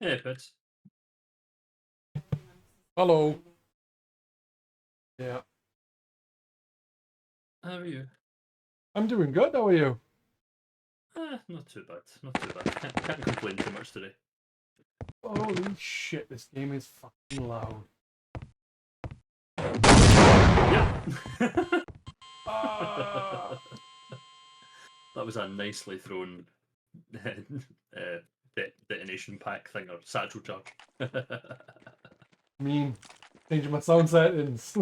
Hey, Pets. Hello. Yeah, How are you? I'm doing good. How are you? Not too bad. Not too bad. Can't complain too much today. Holy shit, this game is fucking loud. Yeah. Ah, That was a nicely thrown detonation pack thing or satchel charge. mean, changing my sound settings.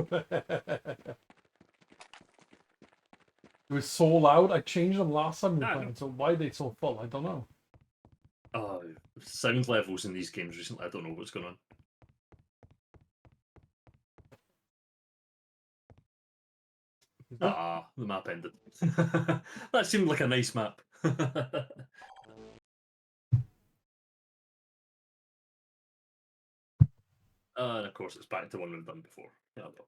It was so loud. I changed them last time we were Ah, playing, no. so why are they so full? I don't know. Oh, sound levels in these games recently. I don't know what's going on. Is it? Ah, the map ended. That seemed like a nice map. And of course, it's back to one we've done before. Yeah, but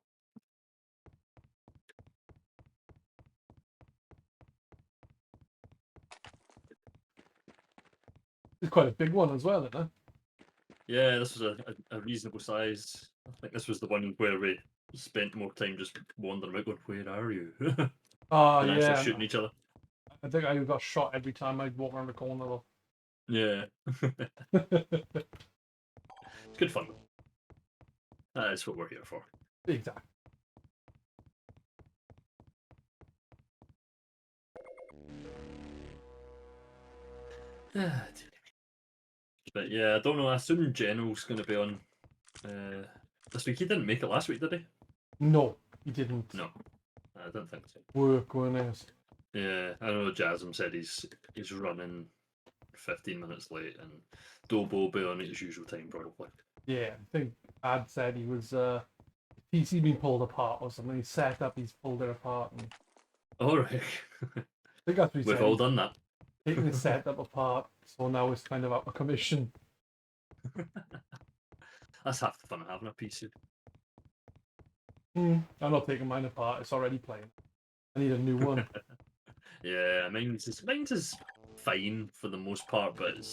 It's quite a big one as well, isn't it? yeah, this was a reasonable size. I think this was the one where we spent more time just wandering about going, where are you? Ah, than actually yeah. shooting each other. I think I got shot every time I'd walk around the corner. Though. Yeah. It's good fun. That's what we're here for. Exactly. But yeah, I don't know. I assume General's going to be on this week. He didn't make it last week, did he? No, he didn't. No, I don't think so. Work on it. Yeah, I know Jasm said he's running 15 minutes late, and Dobo will be on at his usual time probably. Yeah, I think Ad said he was PC being pulled apart or something. He set up, he's pulled it apart. And All right, I think that's what he we've said. all He's done that. taking his setup apart, so now it's kind of out of commission. That's half the fun of having a PC. I'm not taking mine apart. It's already playing. I need a new one. Yeah, mine's is fine for the most part, but it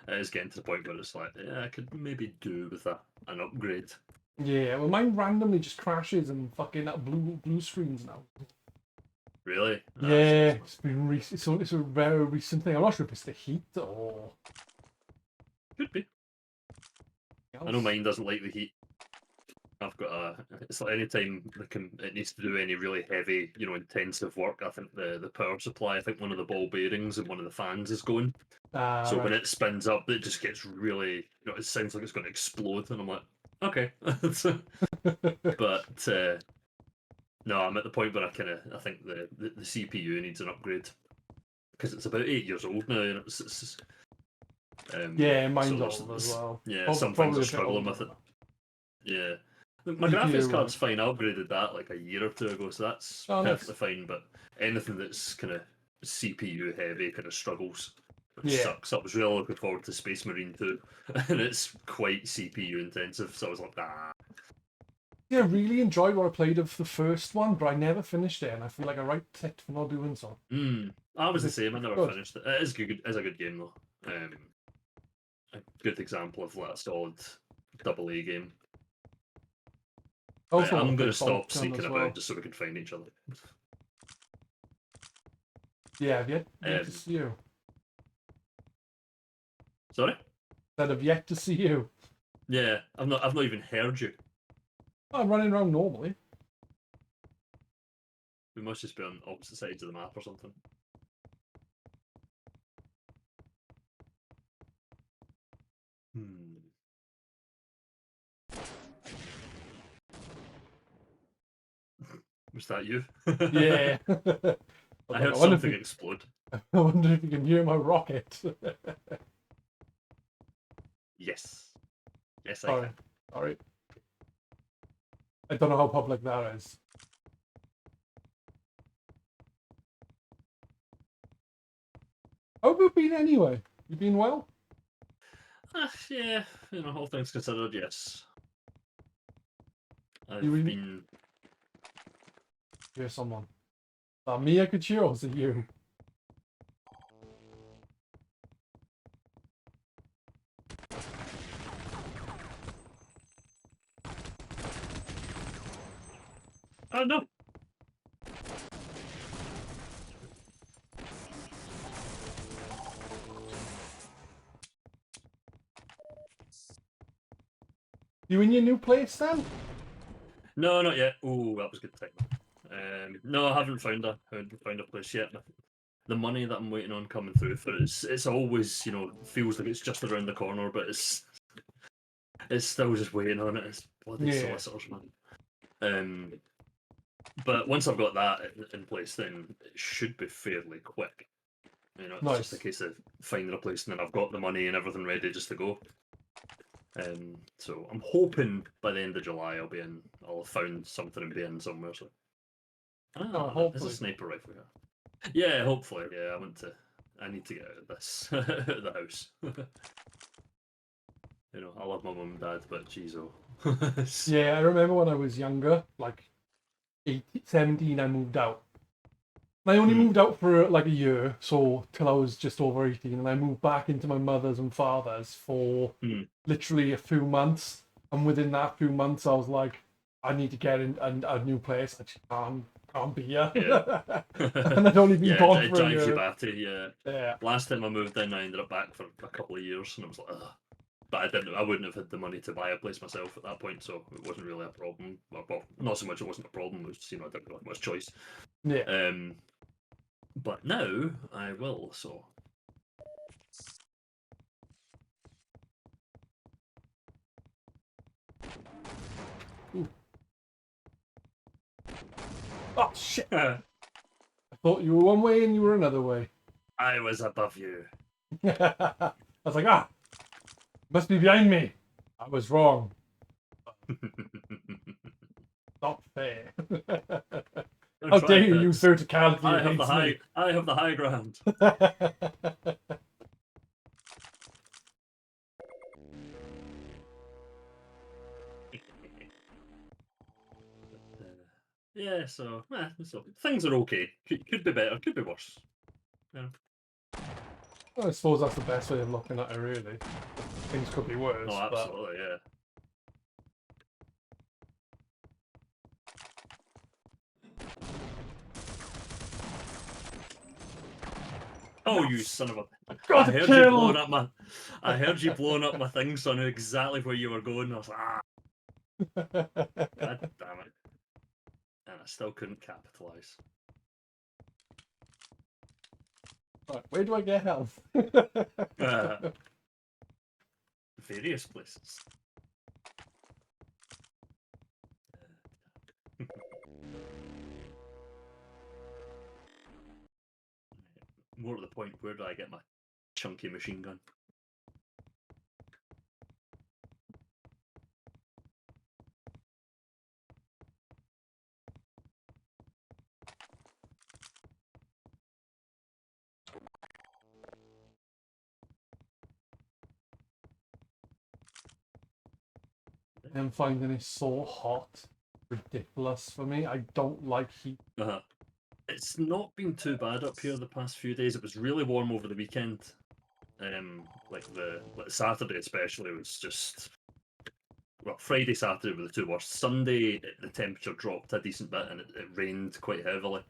is getting to the point where it's like, yeah, I could maybe do with an upgrade. Yeah, well, mine randomly just crashes and fucking blue screens now. Really? Yeah, it's been recent. So it's a very recent thing. I'm not sure if it's the heat or Could be. I know else. mine doesn't like the heat. I've got a. It's like anytime it needs to do any really heavy, intensive work. I think the power supply. I think one of the ball bearings and one of the fans is going. Ah, So when right. it spins up, it just gets really. It sounds like it's going to explode, and I'm like, okay. But no, I'm at the point where I think the CPU needs an upgrade because it's about 8 years old now, and Yeah, so mine's old as well. yeah, some things Probably are a bit struggling older with than it. that. Yeah, my graphics CPU. card's fine. I upgraded that like a year or two ago, so that's Oh, perfectly nice. fine. But anything that's kind of CPU heavy kind of struggles, which Yeah. sucks. I was really looking forward to Space Marine 2, and it's quite CPU intensive. So I was like, nah. Yeah, I really enjoyed what I played of the first one, but I never finished it, and I feel like I right tit for not doing so. I was Because the same. I it's never good. finished it. It is good. It's a good game though. A good example of like a solid double A game. I Right, also want I'm to play gonna stop Boltgun sneaking as about well. just so we can find each other. Yeah, I've yet to Um, see you. sorry. Said I've yet to see you. Yeah, I've not even heard you. I'm running around normally. We must just be on opposite sides of the map or something. Hmm. Was that you? Yeah. I I heard wonder if something you, explode. I wonder if you can hear my rocket. Yes. Yes, I Sorry. can. Sorry. I don't know how public that is. How have you been anyway? You been well? Yeah, all things considered, yes. You I've really been. hear someone? Is that me I could hear, or is it you? Oh no! You in your new place then? No, not yet. Oh, that was good time. No, I haven't found a place yet. The money that I'm waiting on coming through for it's always, you know, feels like it's just around the corner, but it's still just waiting on it. It's bloody Yeah. solicitors, man. But once I've got that in place, then it should be fairly quick. You know, it's just a Nice. case of finding a place, and then I've got the money and everything ready just to go. So I'm hoping by the end of July I'll have found something and be in somewhere. So, there's a hopefully. sniper rifle here. Yeah, hopefully. Yeah, I need to get out of this, out of the house. You know, I love my mum and dad, but geez, oh. Yeah, I remember when I was younger, like 17, I moved out. I only moved out for like a year, so till I was just over 18, and I moved back into my mother's and father's for literally a few months. And within that few months, I was like, I need to get in a new place. I just can't be here. Yeah. And I'd only been Yeah, gone it for a drives you year. batty. Yeah. Yeah. Last time I moved in, I ended up back for a couple of years, and I was like, ugh. But I wouldn't have had the money to buy a place myself at that point, so it wasn't really a problem. Well, not so much it wasn't a problem. It was just, you know, I didn't really have much choice. Yeah. But now I will. So. Ooh. Oh shit! I I thought you were one way and you were another way. was above you. I was like, must be behind me. I was wrong. Not fair. How dare you use verticality against me? I have the high ground. Yeah, so things are okay. Could be better. Could be worse. Yeah. Well, I suppose that's the best way of looking at it, really. Things could be worse. Oh, absolutely, yeah. Oh, you son of a! Got I the heard you kill! blowing up my. I heard you blowing up my thing, so I knew exactly where you were going. I was like, God damn it! And I still couldn't capitalise. Right, where do I get health? Various places. More to the point, where do I get my chunky machine gun? I'm finding it so hot. Ridiculous for me. I don't like heat. It's not been too bad up here the past few days. It was really warm over the weekend. Like Saturday especially was just, well, Friday, Saturday were the two worst. Sunday the temperature dropped a decent bit and it rained quite heavily.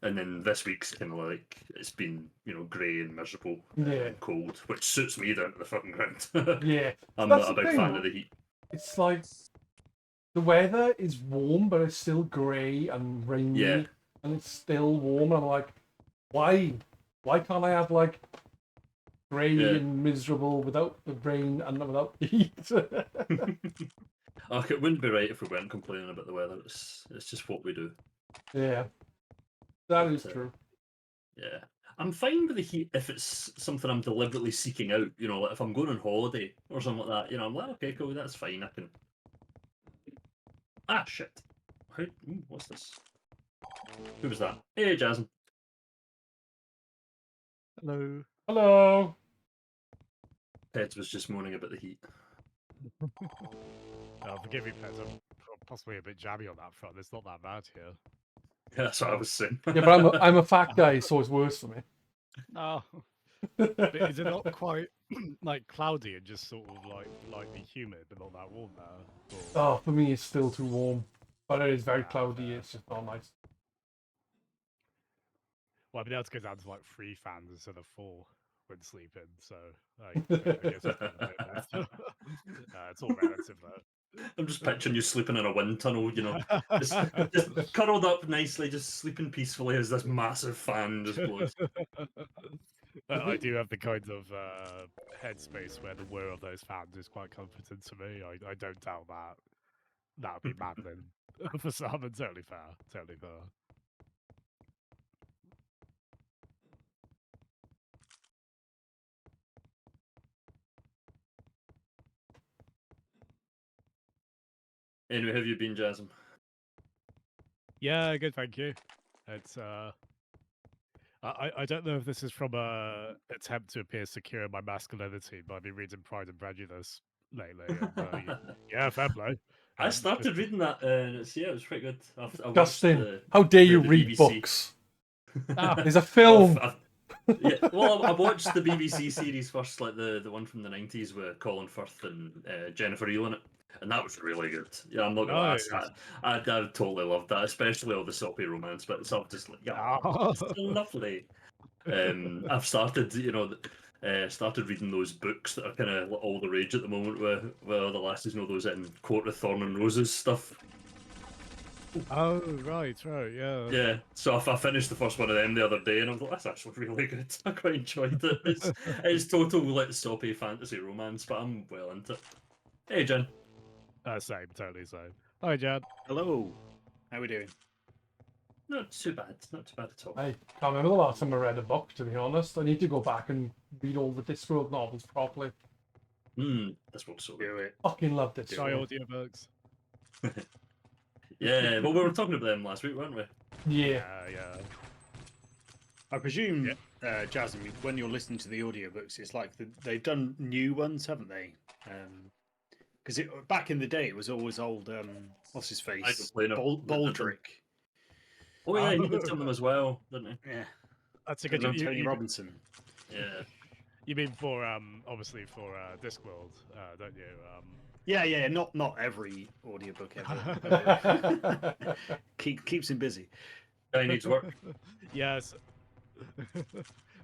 And then this week's kind of like it's been, you know, grey and miserable and cold, which suits me down to the fucking ground. Yeah, I'm that's not a the big thing. fan of the heat. It's like the weather is warm, but it's still grey and rainy, Yeah. and it's still warm. And I'm like, why? Why can't I have like grey Yeah. and miserable without the rain and without the heat? Oh, it wouldn't be right if we weren't complaining about the weather. It's just what we do. Yeah, that is true. Yeah. I'm fine with the heat if it's something I'm deliberately seeking out. You know, like if I'm going on holiday or something like that, you know, I'm like, okay, cool, that's fine. I can. Ah, shit. What's this? Who was that? Hey, Jasmine. Hello. Hello. Peds was just moaning about the heat. Oh, forgive me, Pez. I'm possibly a bit jabby on that front. It's not that bad here. Yeah, that's what I was saying. Yeah, but I'm a fat guy, so it's worse for me. Oh. But is it not quite like cloudy and just sort of like lightly humid, but not that warm there? Oh, for me, it's still too warm. But it is very Yeah, cloudy. fair. It's just not nice. Well, I've been able to go down to like 3 fans instead of 4 when sleeping, so I guess it's kind of hit this. It's all relative I'm just picturing you sleeping in a wind tunnel, just, though. just curled up nicely, just sleeping peacefully as this massive fan just blows. I do have the kind of headspace where the whir of those fans is quite comforting to me. I don't doubt that. That would be maddening for some, and totally fair. Totally fair. Anyway, have you been, Jasm? Yeah, good, thank you. It's I don't know if this is from a attempt to appear secure in my masculinity, but I've been reading Pride and Prejudice lately. And, yeah, fair play. I started Just- reading that, and it was pretty good. I watched Justin, how dare you the read BBC. books? Ah, There's a film. Yeah, well, I watched the BBC series first, like the one from the 90s with Colin Firth and Jennifer Eel in it, and that was really good. Yeah, I'm not gonna lie, nice. I totally loved that, especially all the soppy romance bits. I'm just like, yeah, Ah. it's so lovely. I've started, started reading those books that are kind of all the rage at the moment, where the lasses know those in Court of Thorn and Roses stuff. Oh, right, yeah. Yeah, so I finished the first one of them the other day, and I was like, "That's actually really good. I quite enjoyed it. It's total like soppy fantasy romance, but I'm well into it." Hey, Jen. Same, totally same. Hi, Jad. Hello. How we doing? Not too bad. Not too bad at all. I can't remember the last time I read a book, to be honest. I need to go back and read all the Discworld novels properly. This one's so good. Do it. Fucking love Try Discworld. audiobooks. Yeah, well, we were talking about them last week, weren't we? Yeah. Yeah. I presume, Jasmine, when you're listening to the audiobooks, it's like they've done new ones, haven't they? Because back in the day, it was always old. What's his face? Baldrick. Oh yeah, he did some of them as well, didn't Yeah. That's a And good. Tony Robinson. he? Yeah. You mean for obviously for Discworld, don't you? Yeah. Not every audiobook ever. Keeps him busy. Guy needs work. Yes.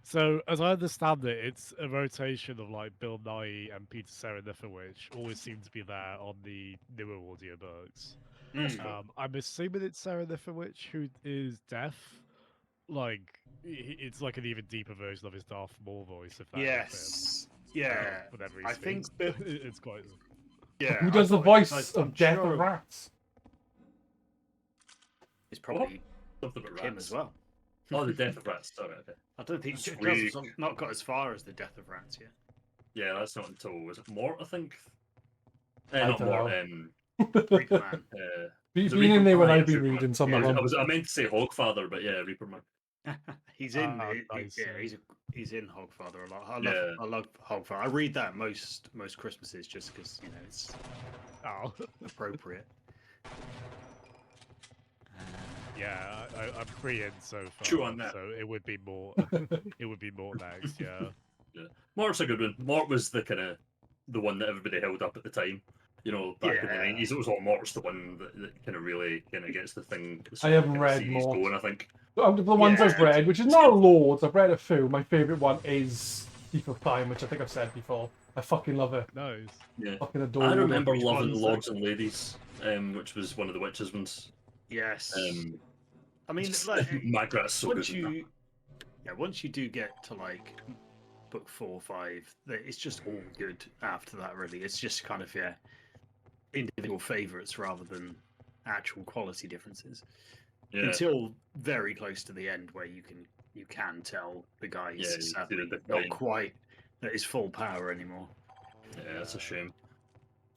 So, as I understand it, it's a rotation of like Bill Nye and Peter Serafinowicz always seem to be there on the newer audiobooks. I'm assuming it's Serafinowicz who is deaf. Like, it's like an even deeper version of his Darth Maul voice, if that Yes. Yeah. whatever he I think speaks. that- It's quite. Yeah. Who I does the thought- voice I'm of Death sure of Rats? It's probably Something about him rats. as well. Oh, the Death of Rats. Sorry, okay. I don't think Sweet. Jasmine's not got as far as the Death of Rats yet. Yeah, that's not until, was it Mort, I think? I Not don't Mort. know. Reaper Man. Been The in Reaper there when Man, I've been Reaper reading Man. some Yeah, of them. I meant to say Hogfather, but yeah, Reaper Man. He's in. Nice. He's in Hogfather a lot. Yeah. I love Hogfather. I read that most Christmases just because it's Oh. appropriate. Yeah, I'm free in so far. Chew on that. So it would be more. It would be more next. Yeah. Mort's a good one. Mort was the one that everybody held up at the time. Back in the Yeah. 90s, it was all Mort's the one that kind of really gets the thing. I haven't kinda read series Mort. going, I think. Out of the ones I've Yeah. read, which is not loads, I've read a few. My favourite one is Thief of Time, which I think I've said before. I fucking love it. Nice. Yeah. Fucking adore I it. remember Which loving one's Lords and Ladies, which was one of the Witches ones. Yes. I mean, Just- like, Magrat's so once good. in that. once you do get to like book 4 or 5, it's just all good after that. Really, it's just kind of individual favourites rather than actual quality differences. Yeah. Until very close to the end, where you can tell the guy Yeah, you is see sadly the not decline. quite at his full power anymore. Yeah, that's a shame.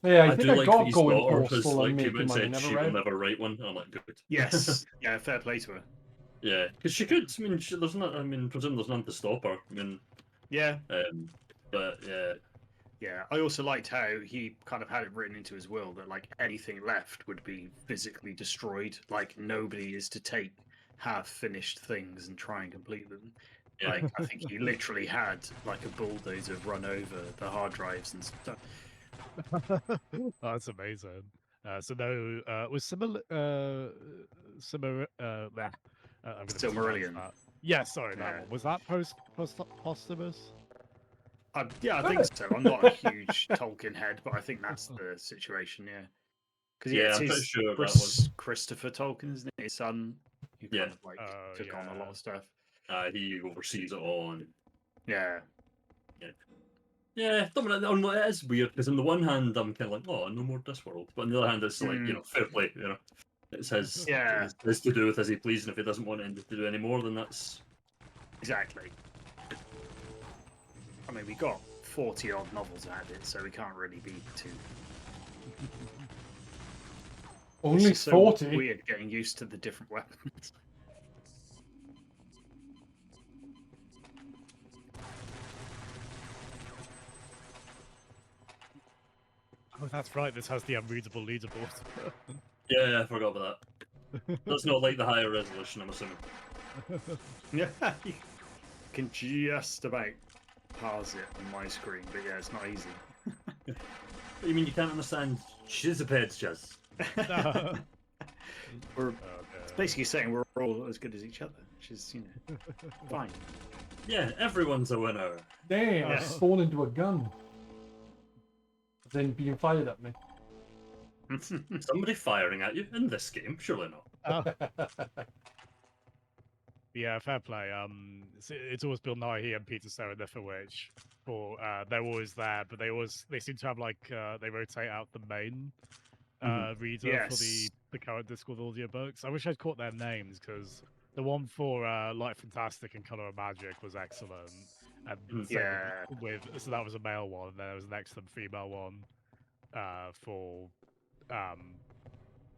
Yeah, I I think do I like got that his going daughter has postal and came out making and mine. I said never she will read. never write one. I'm like, good. Yes, yeah, fair play to her. Yeah, because she could. I mean, there's not. I mean, presume there's nothing to stop her. I mean, Yeah, but yeah, yeah. I also liked how he kind of had it written into his will that like anything left would be physically destroyed. Like nobody is to take half-finished things and try and complete them. yeah. Like I think he literally had like a bulldozer run over the hard drives and stuff. That's amazing. So no, was similar, similar, I'm gonna mispronounce Silmarillion. that. Yeah, sorry, that Yeah. one. Was that posthumous? Yeah, I think so. I'm not a huge Tolkien head, but I think that's the situation. Yeah, because Yeah, it's I'm pretty his sure that was. Christopher Tolkien, isn't it? His son, who Yeah. kind of like Oh, took on a lot yeah. of stuff. He oversees it all. And, Yeah, yeah, it is weird because on the one hand I'm kind of like, oh, no more Discworld, but on the other hand it's like, Mm. fair play, it's his, Yeah. it's his to do with as he pleases, and if he doesn't want anything to do any more, then that's exactly. I mean, we got 40 odd novels added, so we can't really be too. Only It's so 40. weird getting used to the different weapons. Oh, that's right. This has the unreadable leaderboard. yeah, I forgot about that. That's not like the higher resolution, I'm assuming. Yeah, you can just about parse it on my screen, but yeah, it's not easy. What you mean you can't understand Shizapeds, Jazz? We're Oh, basically saying we're all as good as each other, which is, fine. Yeah, everyone's a winner. Damn, I Yes. spawned into a gun. Then being fired at me. Somebody firing at you in this game? Surely not. yeah, fair play. It's always Bill Nighy and Peter Serafinowicz. For they're always there, but they seem to have they rotate out the main reader for Yes. the current Discord audiobooks. I wish I'd caught their names because the one for Light Fantastic and Color of Magic was excellent, and same Yeah. so that was a male one, and then there was an excellent female one for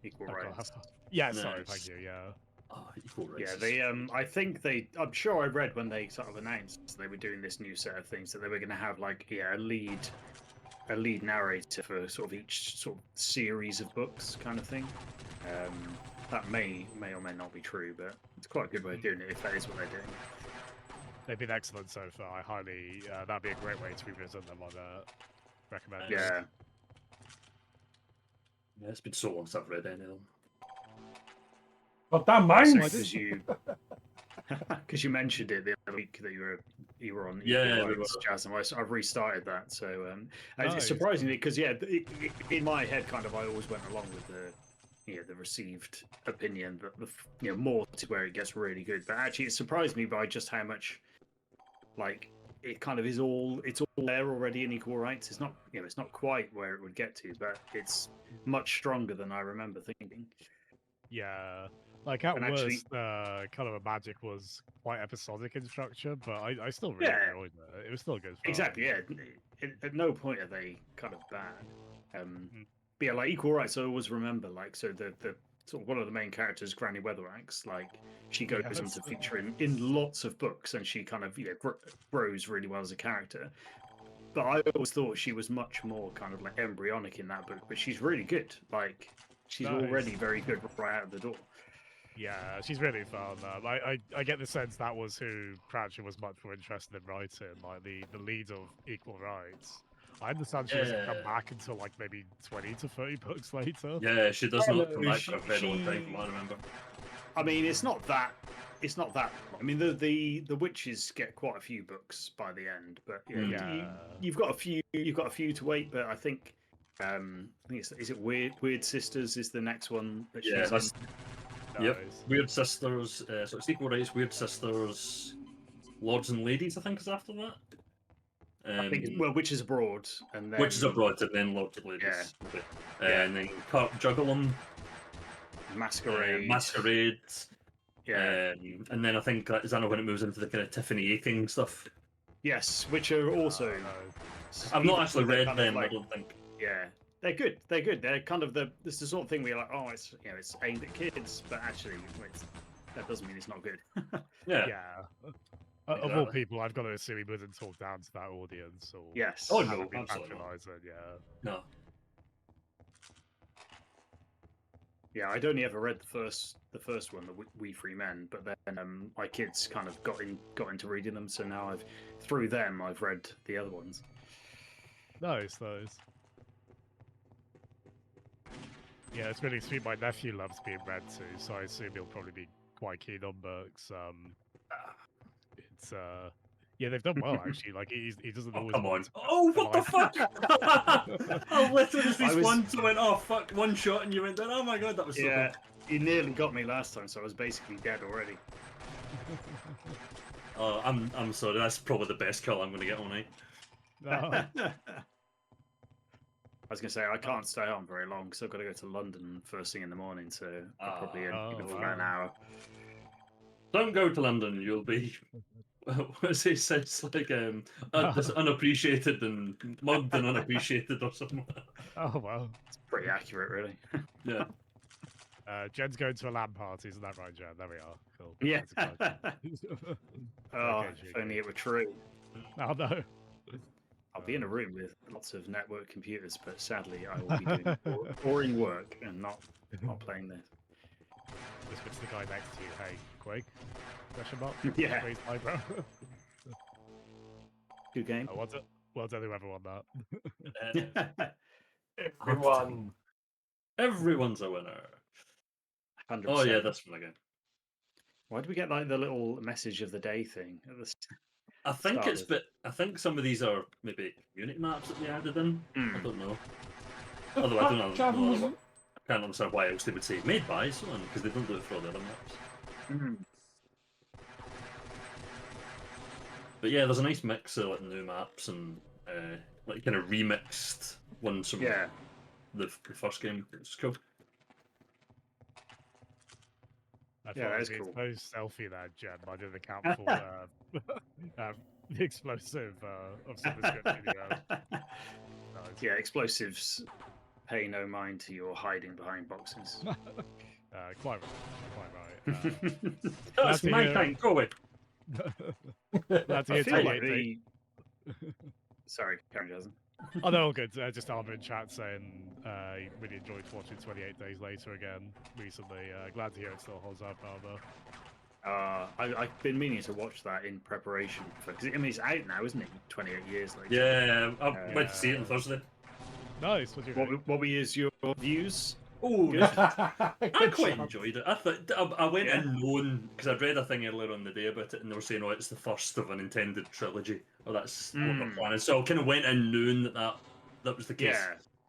Equal oh God, rights. yeah, sorry, Nice. thank you, yeah. Oh, equal Yeah, races. they. I'm sure I read when they sort of announced they were doing this new set of things that they were going to have a lead narrator for sort of each sort of series of books, kind of thing. That may or may not be true, but it's quite a good way of doing it if that is what they're doing. They've been excellent so far. I highly that'd be a great way to revisit them on recommend. Yeah. Yeah, it's been so long since I've read any of them. But that So mine. because you mentioned it the other week that you were on Yeah, Equal we Rights, Jazz, and I've restarted that. So Nice. surprisingly, because in my head, kind of, I always went along with the received opinion that more to where it gets really good. But actually, it surprised me by just how much it kind of is it's all there already in Equal Rights. It's not it's not quite where it would get to, but it's much stronger than I remember thinking. Yeah. Like at And actually- worst, Color of Magic was quite episodic in structure, but I still really Yeah. enjoyed it. It was still good fun. Exactly, yeah. At no point are they kind of bad. Mm. But yeah, like Equal Rights, I always remember, so the sort of one of the main characters, Granny Weatheraxe, she goes Yes. on to feature in lots of books, and she kind of grows really well as a character. But I always thought she was much more kind of like embryonic in that book, but she's really good. She's Nice. already very good right out of the door. Yeah, she's really fun. I get the sense that was who Pratchett was much more interested in writing, like the lead of Equal Rights. I understand she doesn't come Yeah. back until maybe 20 to 30 books later. Yeah, she does Oh, not no, come back for a very long time, from what I remember. I mean, it's not that. I mean, the witches get quite a few books by the end, but Yeah. you've got a few. You've got a few to wait, but I think is it Weird Sisters is the next one that Yeah, she's that's Yep. Nice. Weird Sisters. So it's Equal Rights, Weird Sisters, Lords and Ladies. I think is after that. I think Witches Abroad, and then Witches Abroad, and then Lords and Ladies. Yeah. Okay. Yeah. And then Juggling, Masquerade. Masquerade. Yeah. And then I think is that when it moves into the kind of Tiffany Aching stuff. Yes, which are also. I've not even actually though they're read kind of them. I don't think. Yeah, they're good. They're good. They're kind of this is the sort of thing where you're like, oh, it's it's aimed at kids, but actually, that doesn't mean it's not good. Yeah. Yeah. Of all Exactly. people, I've got to assume he wouldn't talk down to that audience or Yes. Oh, have no, it be absolutely not. patronising, yeah. No. Yeah, I'd only ever read the first one, the We Free Men, but then my kids kind of got into reading them, so now through them I've read the other ones. Nice, nice. Yeah, it's really sweet. My nephew loves being read to, so I assume he'll probably be quite keen on books. It's yeah, they've done well actually. Like he doesn't Oh, always come want on. to Oh, what the like- fuck? I literally just I was- respawned, so went, oh, fuck, one shot, and you went down. Oh my god, that was so Yeah, good. he nearly got me last time, so I was basically dead already. Oh, I'm sorry, that's probably the best kill I'm going to get all night. No. I was gonna say I can't stay on very long because I've got to go to London first thing in the morning, so I'll probably only keep it for about an hour. Don't go to London, you'll be... What's it says? Like, this unappreciated and mugged and unappreciated or something. Oh well. It's pretty accurate, really. Yeah. Jen's going to a LAN party, isn't that right, Jen? There we are. Cool. Yeah. That's exciting. Oh, Okay, if only it were true. Oh no. I'll be in a room with lots of network computers, but sadly I will be doing boring work and not playing this. This fits the guy next to you. Hey, Quake? Question mark? Yeah. Raise eyebrow. Good game. Oh, well done, whoever won that. Everyone. Everyone's a winner. 100%. Oh yeah, this one again. Why do we get like the little message of the day thing at the I think Start it's with. but I think some of these are maybe community maps that they added in. I Hmm. don't know. Although I don't know. Javin was- I can't understand why else they would say made by someone because they don't do it for all the other maps. Hmm. But yeah, there's a nice mix of like new maps and like kind of remixed ones from Yeah. the first game. It's cool. I Yeah, thought that it is was cool. very selfie there, Jen. I didn't account for the explosive of some description. Nice. Yeah, explosives pay no mind to your hiding behind boxes. Quite right. That's to my hear- kind. Go away. Glad to I hear feel like 28 the. Sorry, Karen doesn't. Oh, no, all good. Just Armor in chat saying he really enjoyed watching 28 Days Later again recently. Glad to hear it still holds up, Armor. I've been meaning to watch that in preparation for because I mean it's out now, isn't it? 28 years later. Yeah, I went to see it on Thursday. Nice. What do you think? What were your views? Oh, Good. I quite enjoyed it. I thought I went Yeah. in knowing because I'd read a thing earlier on the day about it, and they were saying, "Oh, it's the first of an intended trilogy." Or that's what they're Mm. planning. So I kind of went in knowing that was the case.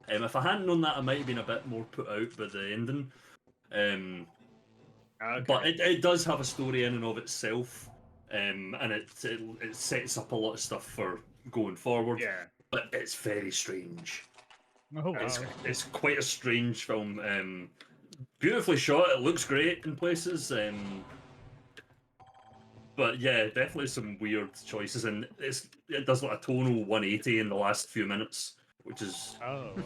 Yeah. If I hadn't known that, I might have been a bit more put out by the ending. Okay. But it does have a story in and of itself, and it sets up a lot of stuff for going forward. yeah. But it's very strange. Oh, wow. It's quite a strange film. Beautifully shot. It looks great in places. But yeah, definitely some weird choices, and it does like a tonal 180 in the last few minutes, which is Oh, wow.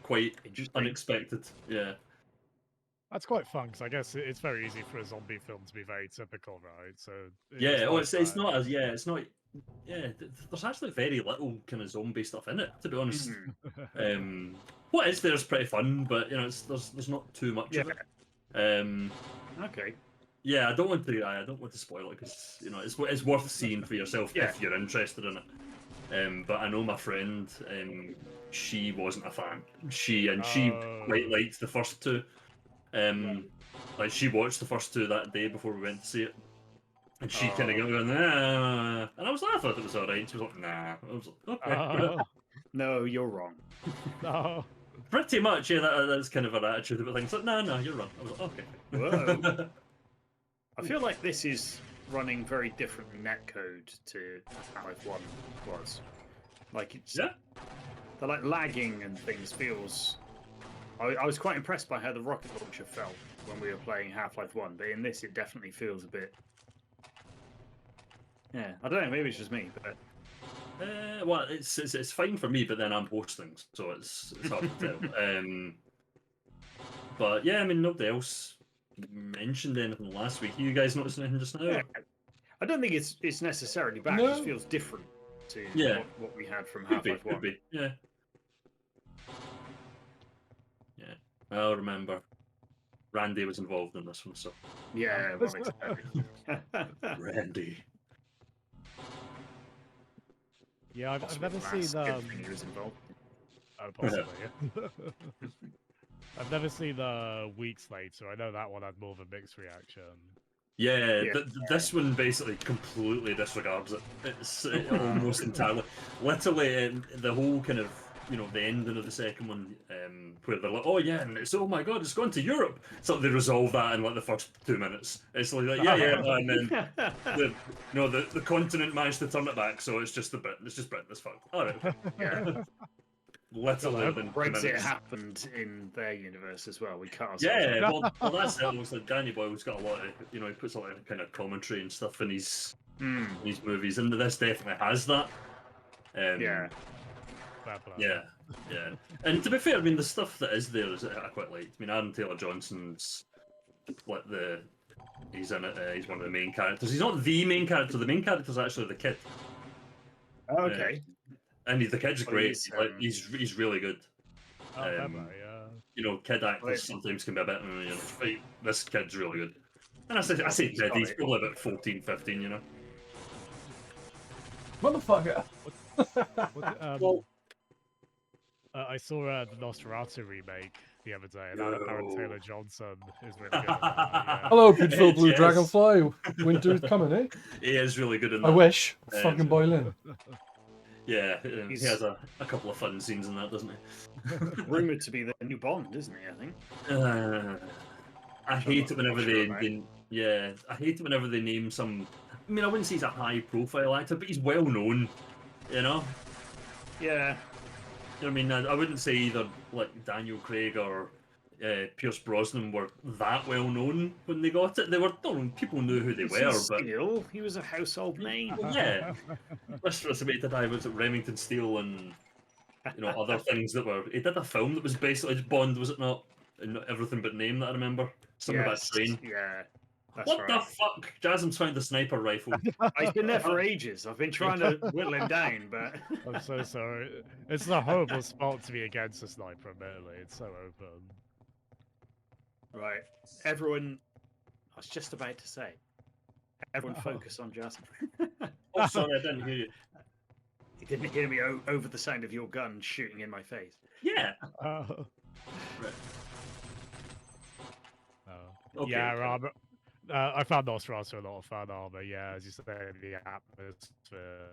quite Interesting. unexpected. Yeah. That's quite fun because I guess it's very easy for a zombie film to be very typical, right? So Yeah. nice It's that- not as it's not. Yeah, there's actually very little kind of zombie stuff in it, to be honest. Mhm. What is there is pretty fun, but you know, there's not too much of it. Okay. Yeah, I don't want to spoil it because you know it's worth seeing for yourself Yeah. if you're interested in it. But I know my friend, she wasn't a fan. She Oh. quite liked the first two. Like she watched the first two that day before we went to see it, and she kind of Oh. going, nah. And I was like, I thought it was alright. She was like, nah. I was like, okay. Oh, No, you're wrong. no. Pretty much, yeah. That's kind of her attitude about things. Like, no, you're wrong. I was like, okay. Whoa. I feel like this is running very different netcode to Half-Life 1 was. Like it's Yeah. the like lagging and things feels. I was quite impressed by how the rocket launcher felt when we were playing Half-Life 1, but in this it definitely feels a bit. Yeah, I don't know. Maybe it's just me, but Well, it's fine for me, but then I'm hosting, so it's hard to tell. But yeah, I mean, nobody else mentioned anything last week. You guys noticed anything just now? yeah, I don't think it's necessarily bad. It No. just feels different to Yeah. what we had from Could be, Half-Life 1. could be. Yeah. Yeah. I'll remember. Randy was involved in this one, so Yeah, well, exactly. Randy. Yeah, I've Possibly never the last seen. good thing he was involved. Oh, possibly. Yeah. I've never seen Weeks Later. I know that one had more of a mixed reaction. Yeah, Yeah. this one basically completely disregards it. It's almost entirely, literally, the whole kind of, the ending of the second one, where they're like, oh yeah, and it's, oh my god, it's gone to Europe. So they resolve that in like the first 2 minutes. It's like yeah, and then the continent managed to turn it back, so it's just Britain. It's just Britain. It's fine. All right, okay. Yeah. Literally within 2 Brexit minutes. happened in their universe as well. We cut ourselves Yeah, off. well, that's it. It looks like Danny Boyle's got a lot of, he puts a lot of kind of commentary and stuff in his movies, and this definitely has that. Yeah. Fair play. Yeah, yeah. And to be fair, I mean, the stuff that is there is I quite like. I mean, Aaron Taylor Johnson's like he's in it. He's one of the main characters. He's not the main character. The main character is actually the kid, Oh, okay. and the kid's Well, great. he's, He's really good. Oh, fair play, yeah. Kid actors Right. sometimes can be a bit. This kid's really good. And I say He's kid. got He's it. probably about 14, 15. Motherfucker. Well, I saw the Nosferatu remake the other day, and Aaron No. Taylor Johnson is really good. At that, yeah. Hello, beautiful blue Yes. dragonfly. Winter's coming, eh? he is really good in that. I wish. Yeah. Fucking boiling. Yeah, he He's- has a couple of fun scenes in that, doesn't he? Rumored to be the new Bond, isn't he? I think. I hate it whenever not sure about. I hate it whenever they name some. I mean, I wouldn't say he's a high-profile actor, but he's well known. You know, Yeah. I mean, I wouldn't say either like Daniel Craig or Pierce Brosnan were that well known when they got it. They were, people knew who they were, but Steele, he was a household name. well, yeah, Mr. Submit to Die was at Remington Steele and other things that were. He did a film that was basically Bond, was it not? And not Everything But Name that I remember. Something about Yes, train. Yeah. That's What the right. fuck? Jasmine's found a sniper rifle. He's been there for ages. I've been trying to whittle him down, but I'm so sorry. It's a horrible spot to be against a sniper, admittedly. It's so open. right. Everyone, I was just about to say, everyone focus on Jasmine. Oh, sorry, I didn't hear you. You didn't hear me over the sound of your gun shooting in my face. Yeah. Oh. Right. Oh. Okay, Yeah, okay. I found Nosferatu a lot of fun, Armor. Yeah, as you say, the atmosphere.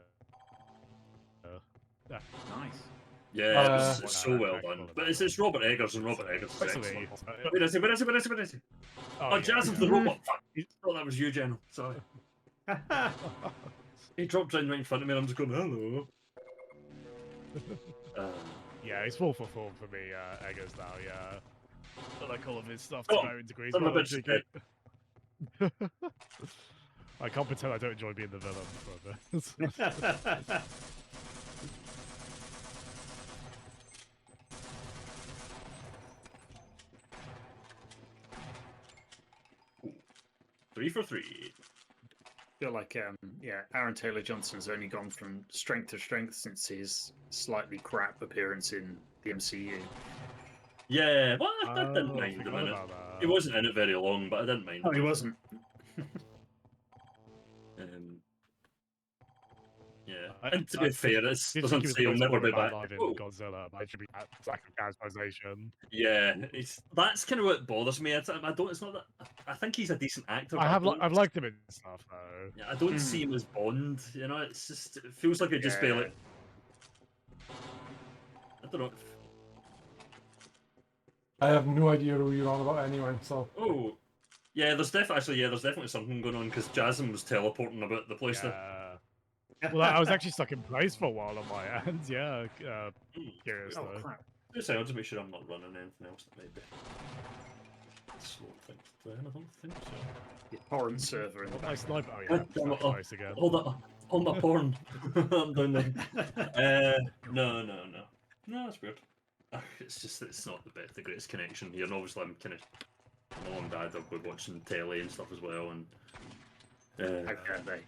Nice. Yeah, Uh, it's so well done. But it's Robert Eggers, and Robert Eggers is Especially, excellent. Where is he? Where is he? Where is he? Where is he? Oh, yeah, Jasmine's yeah. the robot. Fuck. I thought that was you, General. Sorry. He dropped down right in front of me, and I'm just going, hello. Yeah, he's full for form for me, Eggers now, yeah. I like all of his stuff Oh, to varying degrees. son of a but I bitch is dig it. I can't pretend I don't enjoy being the villain. But, 3 for 3. feel like Aaron Taylor Johnson's only gone from strength to strength since his slightly crap appearance in the MCU. Yeah, well, I didn't Oh, mind a forgot minute. about that. He wasn't in it very long, but I didn't mind. No, him. he wasn't. Yeah, I- and to be I fair, it's Did doesn't think say he he'll was never be Spider-Man back. live in Oh, Godzilla, but I should be at lack of characterization. yeah, that's kind of what bothers me. I don't. It's not that. I think he's a decent actor. but I've liked him in stuff though. Yeah, I don't Hmm. see him as Bond. It's just it feels like it'd just be Yeah. like I don't know. I have no idea who you're on about anyway, so. Oh, yeah. There's definitely something going on because Jasmine was teleporting about the place there. Yeah. Well, I was actually stuck in place for a while on my end. Yeah, curious Oh though. crap! Just say, I'll just make sure I'm not running anything else that might be slow things down. I don't think so. The torrent server in the My back. sniper. Oh yeah, God damn stuck it, in place again. Hold my porn. I'm down there. No, that's weird. It's just that it's not the greatest connection here, and obviously I'm kind of mom and dad are watching telly and stuff as well, and How can they?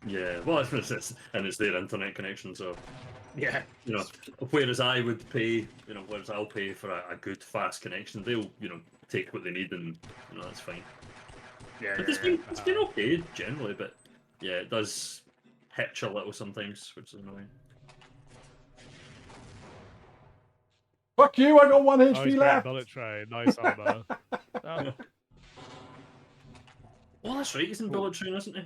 yeah, well, it's their internet connection, so Yeah. whereas I would pay, whereas I'll pay for a good fast connection, they'll take what they need, and that's fine. Yeah. But it's been okay generally, but yeah, it does hitch a little sometimes, which is annoying. Fuck you! I got 1 Oh, he's HP got a left. bullet train. Nice armor. Oh, Oh, that's right. He's in Bullet Train, isn't he?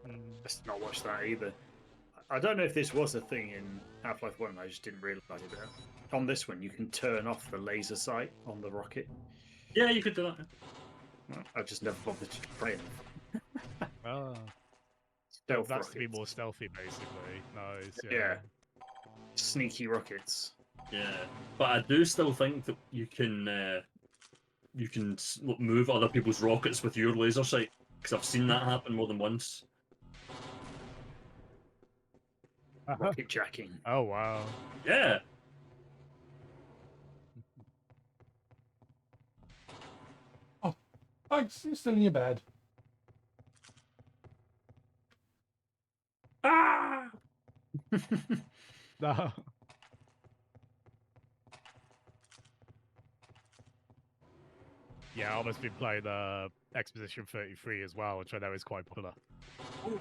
mm. Let's not watch that either. I don't know if this was a thing in Half-Life 1, I just didn't realise it. But on this one, you can turn off the laser sight on the rocket. Yeah, you could do that. I just never bothered to try it. Ah. Stealth That's to be rockets. more stealthy, basically. Nice. Yeah. Sneaky rockets. Yeah, but I do still think that you can move other people's rockets with your laser sight, because I've seen that happen more than once. Rocket jacking. Oh wow. Yeah. Thanks. You're still in your bed. Ah! No. Yeah, I almost been playing Exposition 33 as well, which I know is quite popular.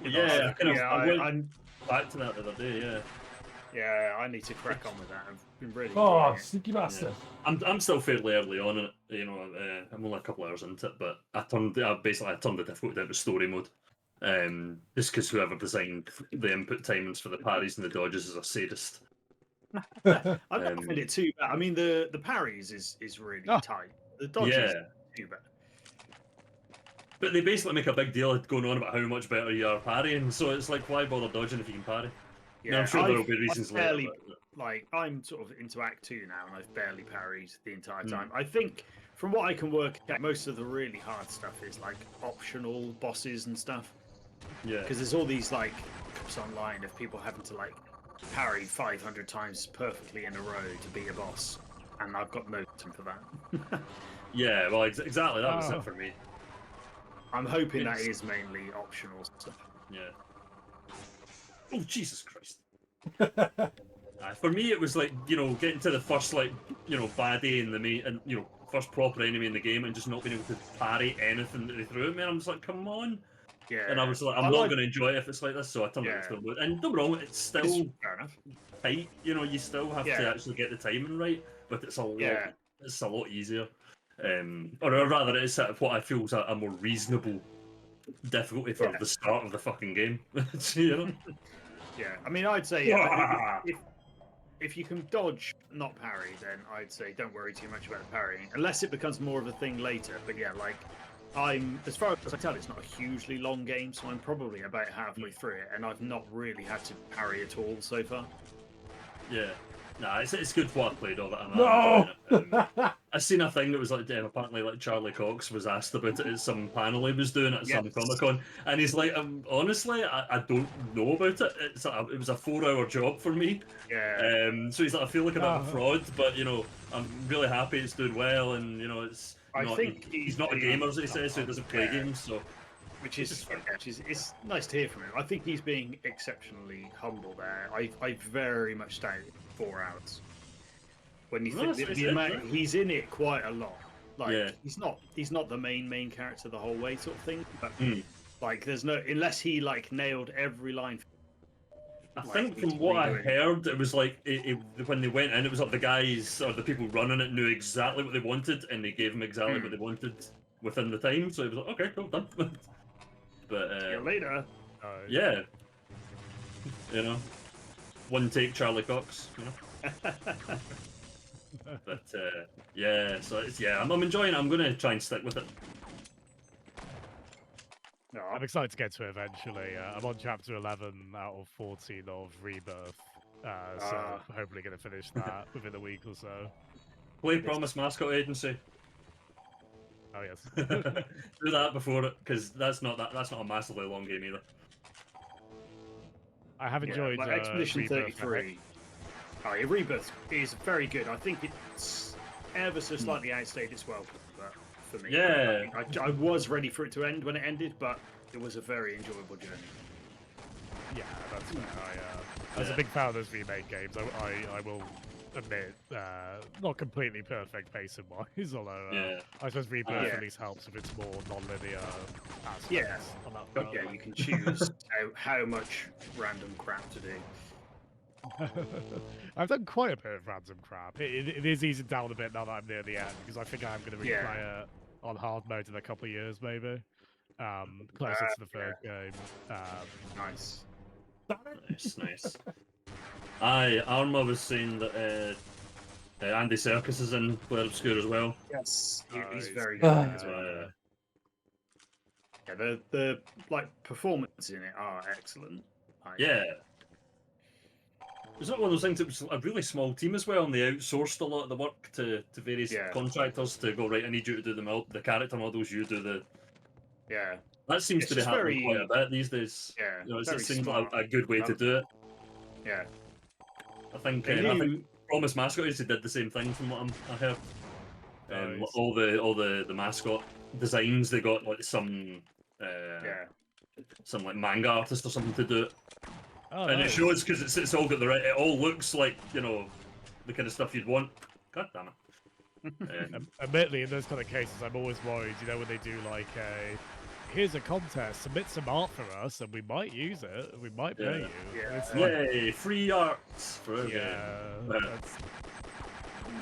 Yeah, I went I'm back to that the other day. Yeah, Yeah, I need to crack on with that. I've been really. Oh, enjoying it. sneaky bastard. I'm still fairly early on in it. You know, I'm only a couple hours into it, but I turned the difficulty down to story mode. Just because whoever designed the input timings for the parries and the dodges is a sadist. I don't find it too bad. I mean, the parries is really Oh. tight. The dodges Yeah. too bad. But they basically make a big deal of going on about how much better you are parrying, so it's like, why bother dodging if you can parry? Yeah, I'm sure there will I've- be reasons I've later. barely- but- Like, I'm sort of into Act 2 now, and I've barely parried the entire Hmm. time. I think, from what I can work out, most of the really hard stuff is like optional bosses and stuff. Yeah. Because there's all these like clips online of people having to like parry 500 times perfectly in a row to be a boss, and I've got no time for that. Yeah, well, exactly. That was Oh. it for me. I'm hoping that It's- is mainly optional stuff. Yeah. Oh, Jesus Christ. For me, it was like, you know, getting to the first, like, you know, baddie in the main, and, you know, first proper enemy in the game and just not being able to parry anything that they threw at me. And I was like, come on. Yeah. And I was like, I'm I not like- going to enjoy it if it's like this, so I turned it Yeah. to the mode. And don't get me wrong, it's still It's fair enough. tight. You know, you still have to Yeah. actually get the timing right, but it's a lot, Yeah. it's a lot easier. Or rather, it's at what I feel is a more reasonable difficulty for Yeah. the start of the fucking game. You know? Yeah. I mean, I'd say if you can dodge, not parry, then I'd say don't worry too much about the parrying, unless it becomes more of a thing later. But yeah, like as far as I can tell, it's not a hugely long game, so I'm probably about halfway through it, and I've not really had to parry at all so far. Yeah. Nah, it's good what I played of it. I'm No! enjoying it. I seen a thing that was like, apparently, like Charlie Cox was asked about it at some panel he was doing at some Yes. Comic Con, and he's like, honestly, I don't know about it. It was a 4-hour job for me. Yeah. So he's like, I feel like a bit of a Oh. fraud, but you know, I'm really happy it's doing well, and you know, it's. I not, think he's not a being- gamer, as he says, so he doesn't play Yeah. games. So Which is it's nice to hear from him. I think he's being exceptionally humble there. I very much doubt 4 hours. When you Well, think that's what the he said, amount yeah. he's in it quite a lot. Like Yeah. he's not the main character the whole way sort of thing. But Mm. like there's no unless he like nailed every line. I Like, think he's from what I redoing it. heard, it was like when they went in, it was like the guys or the people running it knew exactly what they wanted, and they gave them exactly what they wanted within the time. So it was like, okay, cool, done. But See you later. yeah, you know, one take Charlie Cox, you know. But yeah, so I'm enjoying it. I'm gonna try and stick with it. No, I'm excited to get to it eventually. I'm on chapter 11 out of 14 of Rebirth, so hopefully going to finish that within a week or so. Play Promise Mascot Agency. Oh yes. Do that before it, because that's not a massively long game either. I have enjoyed like Expedition Rebirth. 33. Oh, yeah, Rebirth is very good. I think it's ever so slightly outstayed its welcome, but for me, Yeah. I was ready for it to end when it ended, but it was a very enjoyable journey. Yeah, that's fair. I was a big fan of those remake games. I will admit, not completely perfect pacing wise, although Yeah. I suppose Rebirth Yeah. at least helps with its more non-linear aspects. Yeah. on that But front. yeah, you can choose how much random crap to do. I've done quite a bit of random crap. It is easing down a bit now that I'm near the end, because I think I'm going to replay it on hard mode in a couple of years, maybe. Closer to the third game. Nice. Nice. Aye, Arma was saying that Andy Serkis is in Claire Obscure as well. Yes, he's Nice. very good as Uh, well. Yeah, the like performances in it are excellent. Yeah. It's not one of those things. It was a really small team as well, and they outsourced a lot of the work to various contractors to go, right, I need you to do the character models, you do the. Yeah. That seems It's to be just happening quite very- a bit these days. Yeah, You know, it very seems smart. like a good way to do it. Yeah. I think They I knew- think Promise Mascot Agency did the same thing from what I heard. Nice. All the mascot designs, they got like some like manga artist or something to do it. Oh, And it nice. shows because it's all got the right. It all looks like, you know, the kind of stuff you'd want. God damn it. Admittedly, in those kind of cases, I'm always worried. You know, when they do like here's a contest, submit some art for us, and we might use it. We might pay you. Yeah. It's like, Yay, free arts for a yeah, game. that's-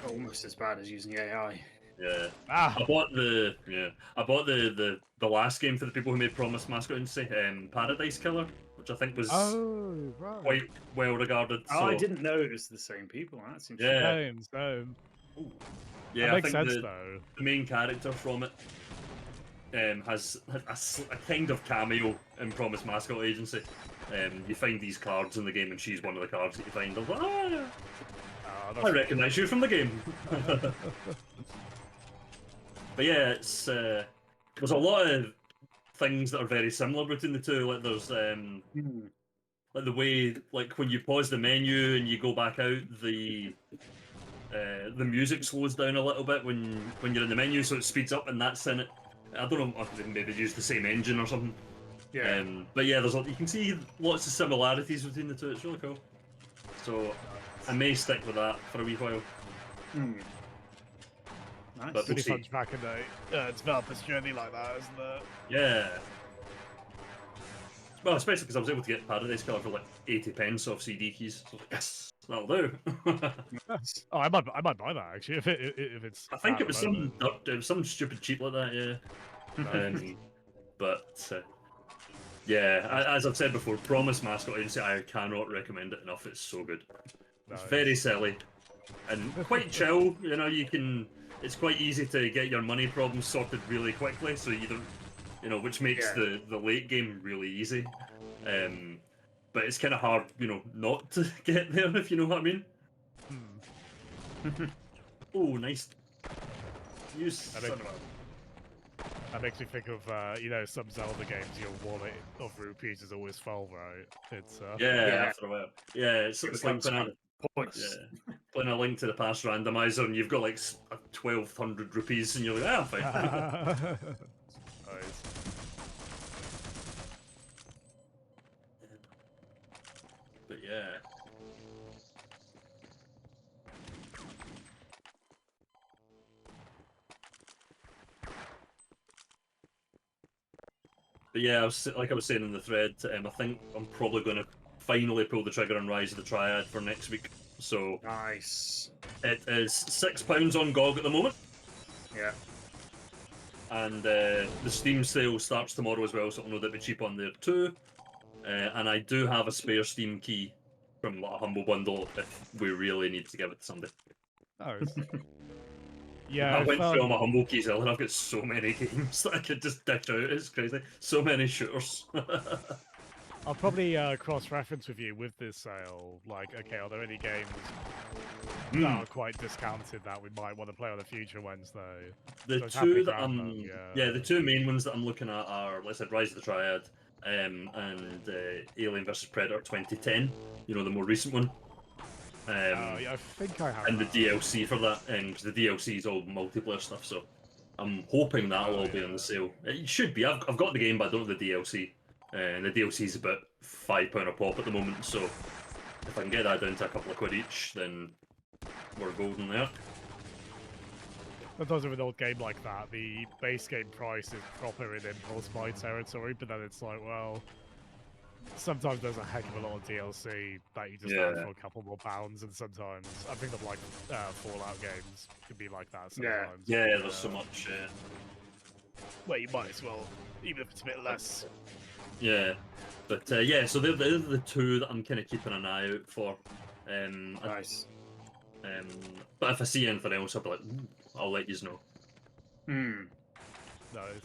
Almost as bad as using AI. Yeah. ah, I bought the last game for the people who made Promise Mascot Agency, Paradise Killer, which I think was oh, right. quite well regarded. Oh, I so- didn't know it was the same people. That's interesting. Yeah. Same. Yeah, That I makes think sense the though. main character from it has a kind of cameo in Promise Mascot Agency. You find these cards in the game, and she's one of the cards that you find. I was like, Oh, I that's recognise you from the game. But yeah, it's there's a lot of things that are very similar between the two. Like there's like the way, like when you pause the menu and you go back out, the music slows down a little bit when you're in the menu, so it speeds up, and that's in it. I don't know if they maybe use the same engine or something. Yeah. But yeah, you can see lots of similarities between the two. It's really cool. So I may stick with that for a wee while. Nice. But- really we'll fun back in the developer's journey like that, isn't it? Yeah. Well, especially because I was able to get Paradise Killer for like 80 pence off CD keys. So I was like, yes, that'll do. Oh, I might buy that actually if it's. I think at it was the moment. some stupid cheap like that, yeah. But yeah, as I've said before, Promise Mascot Agency, I cannot recommend it enough. It's so good. It's Nice. very silly and quite chill. You know, it's quite easy to get your money problems sorted really quickly, so you don't, you know, which makes the late game really easy. But it's kind of hard, you know, not to get there, if you know what I mean. Oh, nice. Use. I think- That makes me think of you know, some Zelda games. Your wallet of rupees is always full, right? It's Yeah, after a while. Yeah, it's like becomes playing Points. playing a Link to the Past randomizer, and you've got like 1,200 rupees, and you're like, I'm fine. Nice. But yeah. But yeah, like I was saying in the thread, I think I'm probably going to finally pull the trigger on Rise of the Triad for next week. So Nice. it is £6 on GOG at the moment, Yeah. and the Steam sale starts tomorrow as well, so it'll no doubt be cheap on there too. And I do have a spare Steam key from like, a Humble Bundle if we really need to give it to somebody. Nice. Yeah, I went through all my um, Humble keys earlier. I've got so many games that I could just dish out. It's crazy. So many shooters. I'll probably cross-reference with you with this sale. Like, okay, are there any games that are quite discounted that we might want to play on a future Wednesday? The So it's happy two that ground I'm, then, yeah, the two main ones that I'm looking at are, like I said, Rise of the Triad, and Alien vs Predator 2010. You know, the more recent one. Oh, yeah, I think I have. And the that. DLC for that, because the DLC is all multiplayer stuff. So I'm hoping that'll all be on the sale. It should be. I've got the game, but I don't have the DLC. And the DLC is about £5 a pop at the moment. So if I can get that down to a couple of quid each, then we're golden there. Sometimes with an old game like that, the base game price is proper in impulse buy territory, but then it's like, well, sometimes there's a heck of a lot of DLC that you just add Yeah. for a couple more pounds, and sometimes I think of like Fallout games could be like that Yeah. sometimes. Yeah, there's so much. Well, you might as well, even if it's a bit less. Yeah, but yeah, so they're the two that I'm kind of keeping an eye out for. Nice. But if I see anything else, I'll be like, "Ooh," I'll let you know. Hmm. Nice.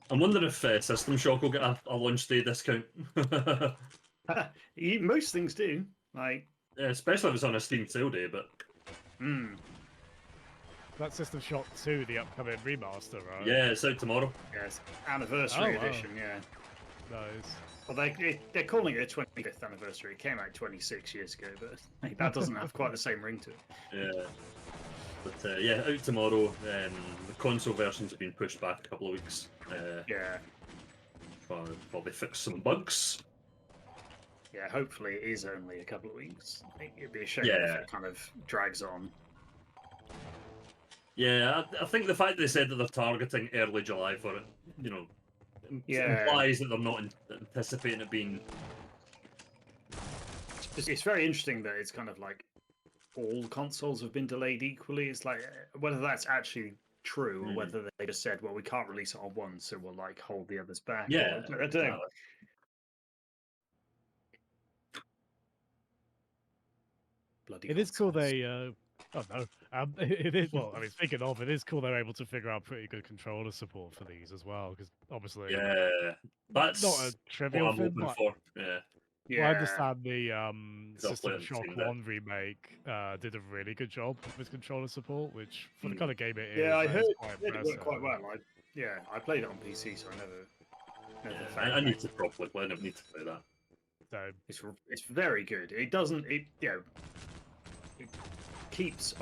I'm wondering if System Shock will get a launch day discount. Most things do. Like, Yeah, especially if it's on a Steam sale day, but That System Shock 2, the upcoming remaster, right? yeah, it's out tomorrow. yes, anniversary Oh, wow. edition. Yeah. Nice. Well, they're calling it a 25th anniversary. It came out 26 years ago, but like, that doesn't have quite the same ring to it. Yeah. But yeah, out tomorrow. The console versions have been pushed back a couple of weeks. Yeah. Probably fix some bugs. Yeah, hopefully it is only a couple of weeks. I think it'd be a shame Yeah. if it kind of drags on. Yeah, I think the fact they said that they're targeting early July for it, Yeah. implies that they're not anticipating it being. It's very interesting that it's kind of like all consoles have been delayed equally. It's like whether that's actually true or Hmm. whether they just said, well, we can't release it on one, so we'll like hold the others back. Yeah, Or, I don't know. exactly. Bloody It is cool consoles. they. Oh no. It is. Well, I mean, speaking of, it is cool they're able to figure out pretty good controller support for these as well, because obviously, Yeah, that's not a what trivial I'm thing. hoping But for. Yeah, Yeah. well, I understand the I've System played Shock seen that. 1 remake did a really good job with controller support, which for the Hmm. kind of game it is, Yeah, I that heard is quite it worked impressive. quite well. I played it on PC, so I never yeah. found I it. need to properly play it. I need to play that. So It's very good. It doesn't it keeps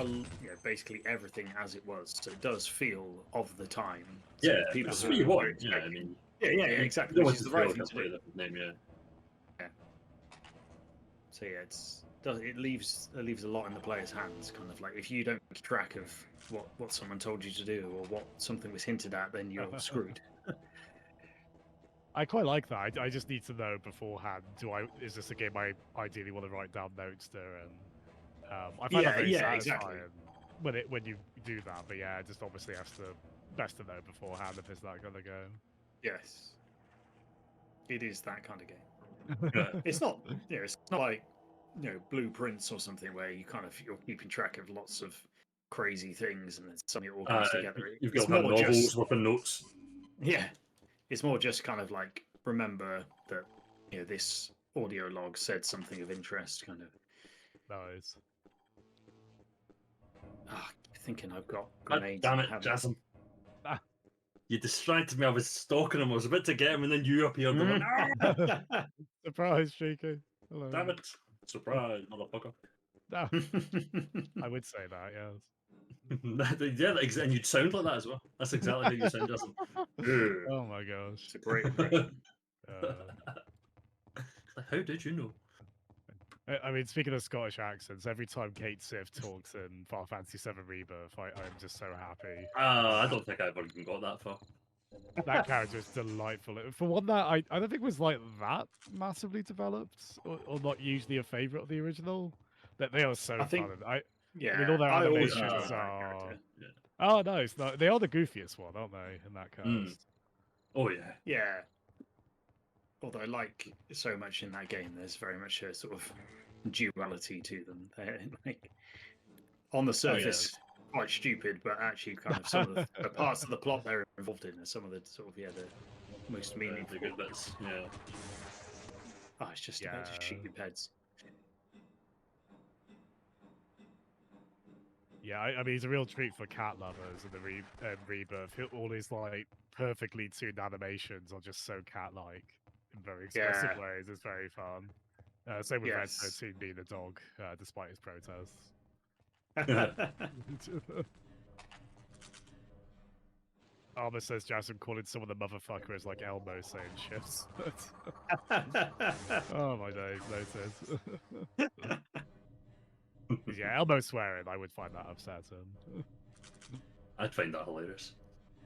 basically everything as it was, so it does feel of the time. So Yeah, people that's who what you are want. Yeah, I expecting- mean, yeah, exactly. You Which want is to the feel right like thing I to play do. that name, yeah. So yeah, it leaves a lot in the player's hands. Kind of like if you don't keep track of what someone told you to do or what something was hinted at, then you're screwed. I quite like that. I just need to know beforehand. Is this a game I ideally want to write down notes to? And I find that very exactly. satisfying when you do that. But yeah, it just obviously best to know beforehand if it's that gonna go. Yes, it is that kind of game. Yeah. It's not it's not like blueprints or something where you're keeping track of lots of crazy things and then suddenly it all comes together. You've It's got more novels just with the notes. yeah, it's more just kind of like remember that this audio log said something of interest. Kind of Nice. thinking I've got God grenades. damn I it, haven't. Jasm. Ah. You distracted me. I was stalking him. I was about to get him, and then you appeared. I'm like, "Ah, Surprise, Cheeky. Hello. damn it. Surprise, motherfucker. No, I would say that, yes. Yeah, and you'd sound like that as well. That's exactly how you sound, Jasm. Oh my gosh. It's a great impression. How did you know? I mean, speaking of Scottish accents, every time Kate Sif talks in Final Fantasy VII Rebirth, I'm just so happy. I don't think I ever even got that far. That character is delightful. For one that I don't think was like that massively developed, or not usually a favorite of the original. That they are so I think- fun. Yeah, mean, all their I always animations enjoyed that are- character. Oh no, it's not. They are the goofiest one, aren't they? In that cast. Mm. Oh yeah. Yeah. Although, like so much in that game, there's very much a sort of duality to them. They're, like, on the surface, quite stupid, but actually, kind of some of the parts of the plot they're involved in are some of the sort of the most meaningful. The good bits. Yeah. Oh, it's just about to shoot Yeah. your heads. Yeah, I mean, he's a real treat for cat lovers in the Rebirth. All his like perfectly tuned animations are just so cat-like in very expressive Yeah. ways. It's very fun. Same with Red Yes. 13 being a dog, despite his protests. Armor says Jason calling some of the motherfuckers like Elmo saying shifts. Oh my days, noted. Yeah, Elmo swearing, I would find that upsetting. I'd find that hilarious.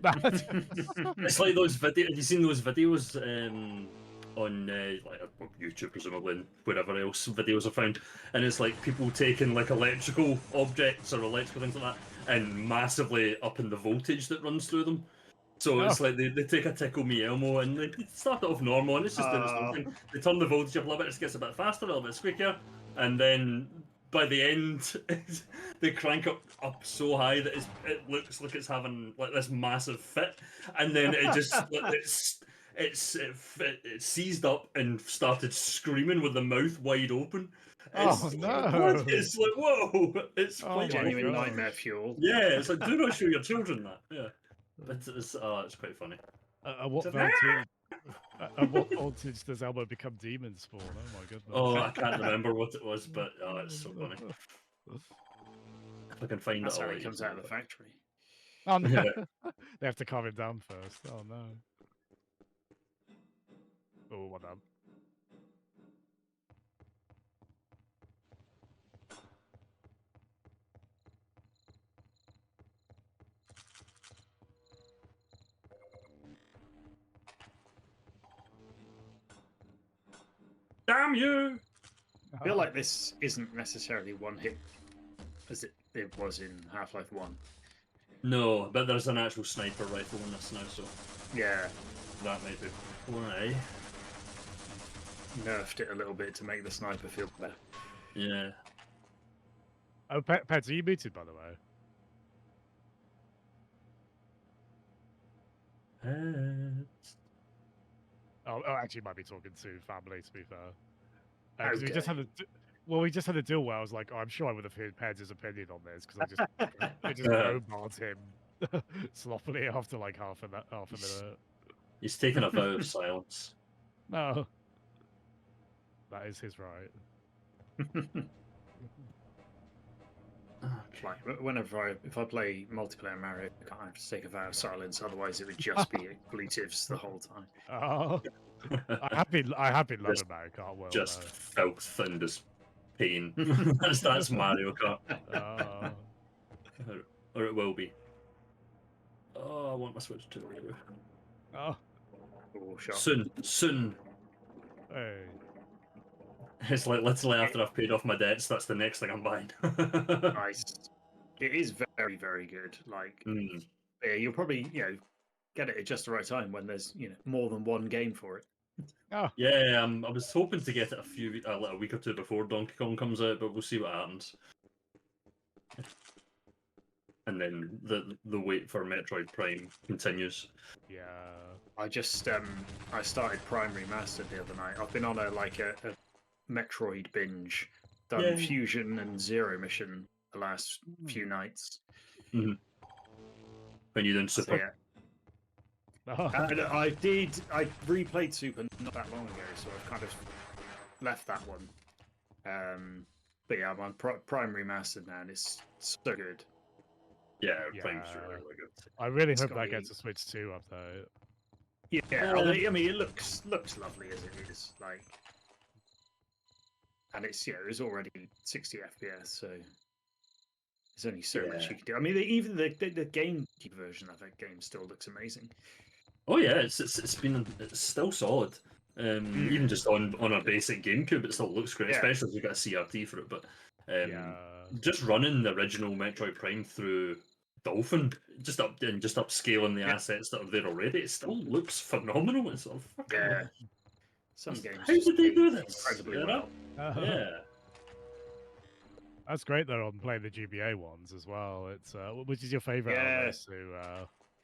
It's like those videos. Have you seen those videos on like YouTube, presumably, and wherever else videos are found? And it's like people taking like electrical objects or electrical things like that, and massively upping the voltage that runs through them. So it's like they take a Tickle Me Elmo and they start it off normal, and it's just doing its own thing. They turn the voltage up a little bit, it gets a bit faster, a little bit squeakier, and then by the end, they crank up so high that it looks like it's having like this massive fit, and then it just it seized up and started screaming with the mouth wide open. Oh, no. It's like whoa! It's Oh quite my Genuine gosh. nightmare fuel. yeah. It's like do not show your children that. Yeah, but it's quite funny. At what So- voltage? At what voltage does Elmo become demon spawn? Oh my goodness. Oh, I can't remember what it was, but it's so funny. If I can find That's it, how I'll he let you comes know, out of the but- factory. Oh no. Yeah. They have to calm him down first. Oh no. Oh, what up? Damn you! I feel like this isn't necessarily one hit as it was in Half-Life 1. No, but there's an actual sniper rifle in this now, so Yeah, that might be why. nerfed it a little bit to make the sniper feel better. Yeah. Oh, Pets, are you muted, by the way? Oh, actually, might be talking to family, to be fair. 'Cause we just had we just had a deal where I was like, oh, I'm sure I would have heard Peds' opinion on this, because I just bombarded him sloppily after like half a minute. He's taken a vow of silence. No. That is his right. Okay. Like whenever if I play multiplayer Mario, I have to take a vow of silence. Otherwise, it would just be expletives the whole time. Oh, I have been loving Just- Mario Kart World. Just filth and just pain. Oh, that's Mario Kart. though. Or it will be. Oh, I want my Switch 2. Oh, Oh, shot. Soon. hey. It's like literally after I've paid off my debts, that's the next thing I'm buying. Nice. It is very, very good. Like, Mm. yeah, you'll probably get it at just the right time when there's more than one game for it. Oh, Yeah, I was hoping to get it a week or two before Donkey Kong comes out, but we'll see what happens. And then the wait for Metroid Prime continues. yeah. I just I started Primary Master the other night. I've been on a Metroid binge. Done Yay. Fusion and Zero Mission the last few nights. When you're doing So, Super. Oh, And I replayed Super not that long ago, so I've kind of left that one. But yeah, I'm on Primary Master now, and it's so good. Yeah, Prime's Yeah. really, really good. I really It's hope gotta that be- gets a Switch 2 update. Yeah, I mean, it looks lovely as it is, like, and it's it's already 60 FPS, so there's only so much Yeah. you can do. I mean, even the GameCube version of that game still looks amazing. Oh yeah, it's still solid. Even just on a basic GameCube, it still looks great, Yeah. especially if you've got a CRT for it. But Yeah. just running the original Metroid Prime through Dolphin, just upscaling the Yeah. assets that are there already, it still looks phenomenal. It's sort of fucking Yeah, some games. How just did they do age this? incredibly You know? well. yeah. That's great though on playing the GBA ones as well. It's which is your favorite out Yeah. of those two?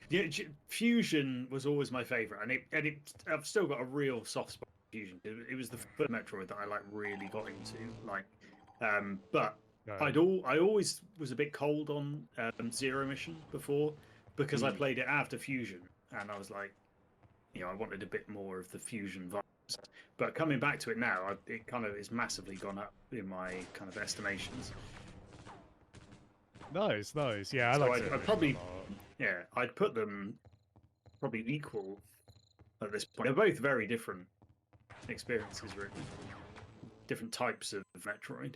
Yeah, Fusion was always my favorite, and I've still got a real soft spot for Fusion. It was the first Metroid that I really got into, but I always was a bit cold on Zero Mission before because I played it after Fusion, and I was like, I wanted a bit more of the Fusion vibes. But coming back to it now, it kind of is massively gone up in my kind of estimations. Nice. Yeah, I So like I'd Zero Mission probably- a lot. Yeah, I'd put them probably equal at this point. They're both very different experiences, really. Different types of Metroid.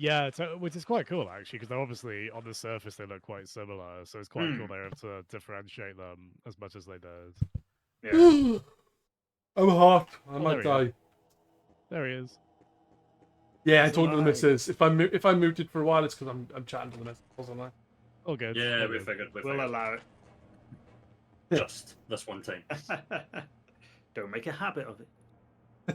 Yeah, so, which is quite cool actually, because they're obviously on the surface they look quite similar, so it's quite cool they're able to differentiate them as much as they did. Yeah. I'm hot. I Oh, might there he die. There he is. Yeah, I It's told the alive. missus if I'm muted for a while, it's because I'm chatting to the missus, wasn't I? All good. Yeah, all we good. figured. We We'll figured. allow it. Just this one time. Don't make a habit of it.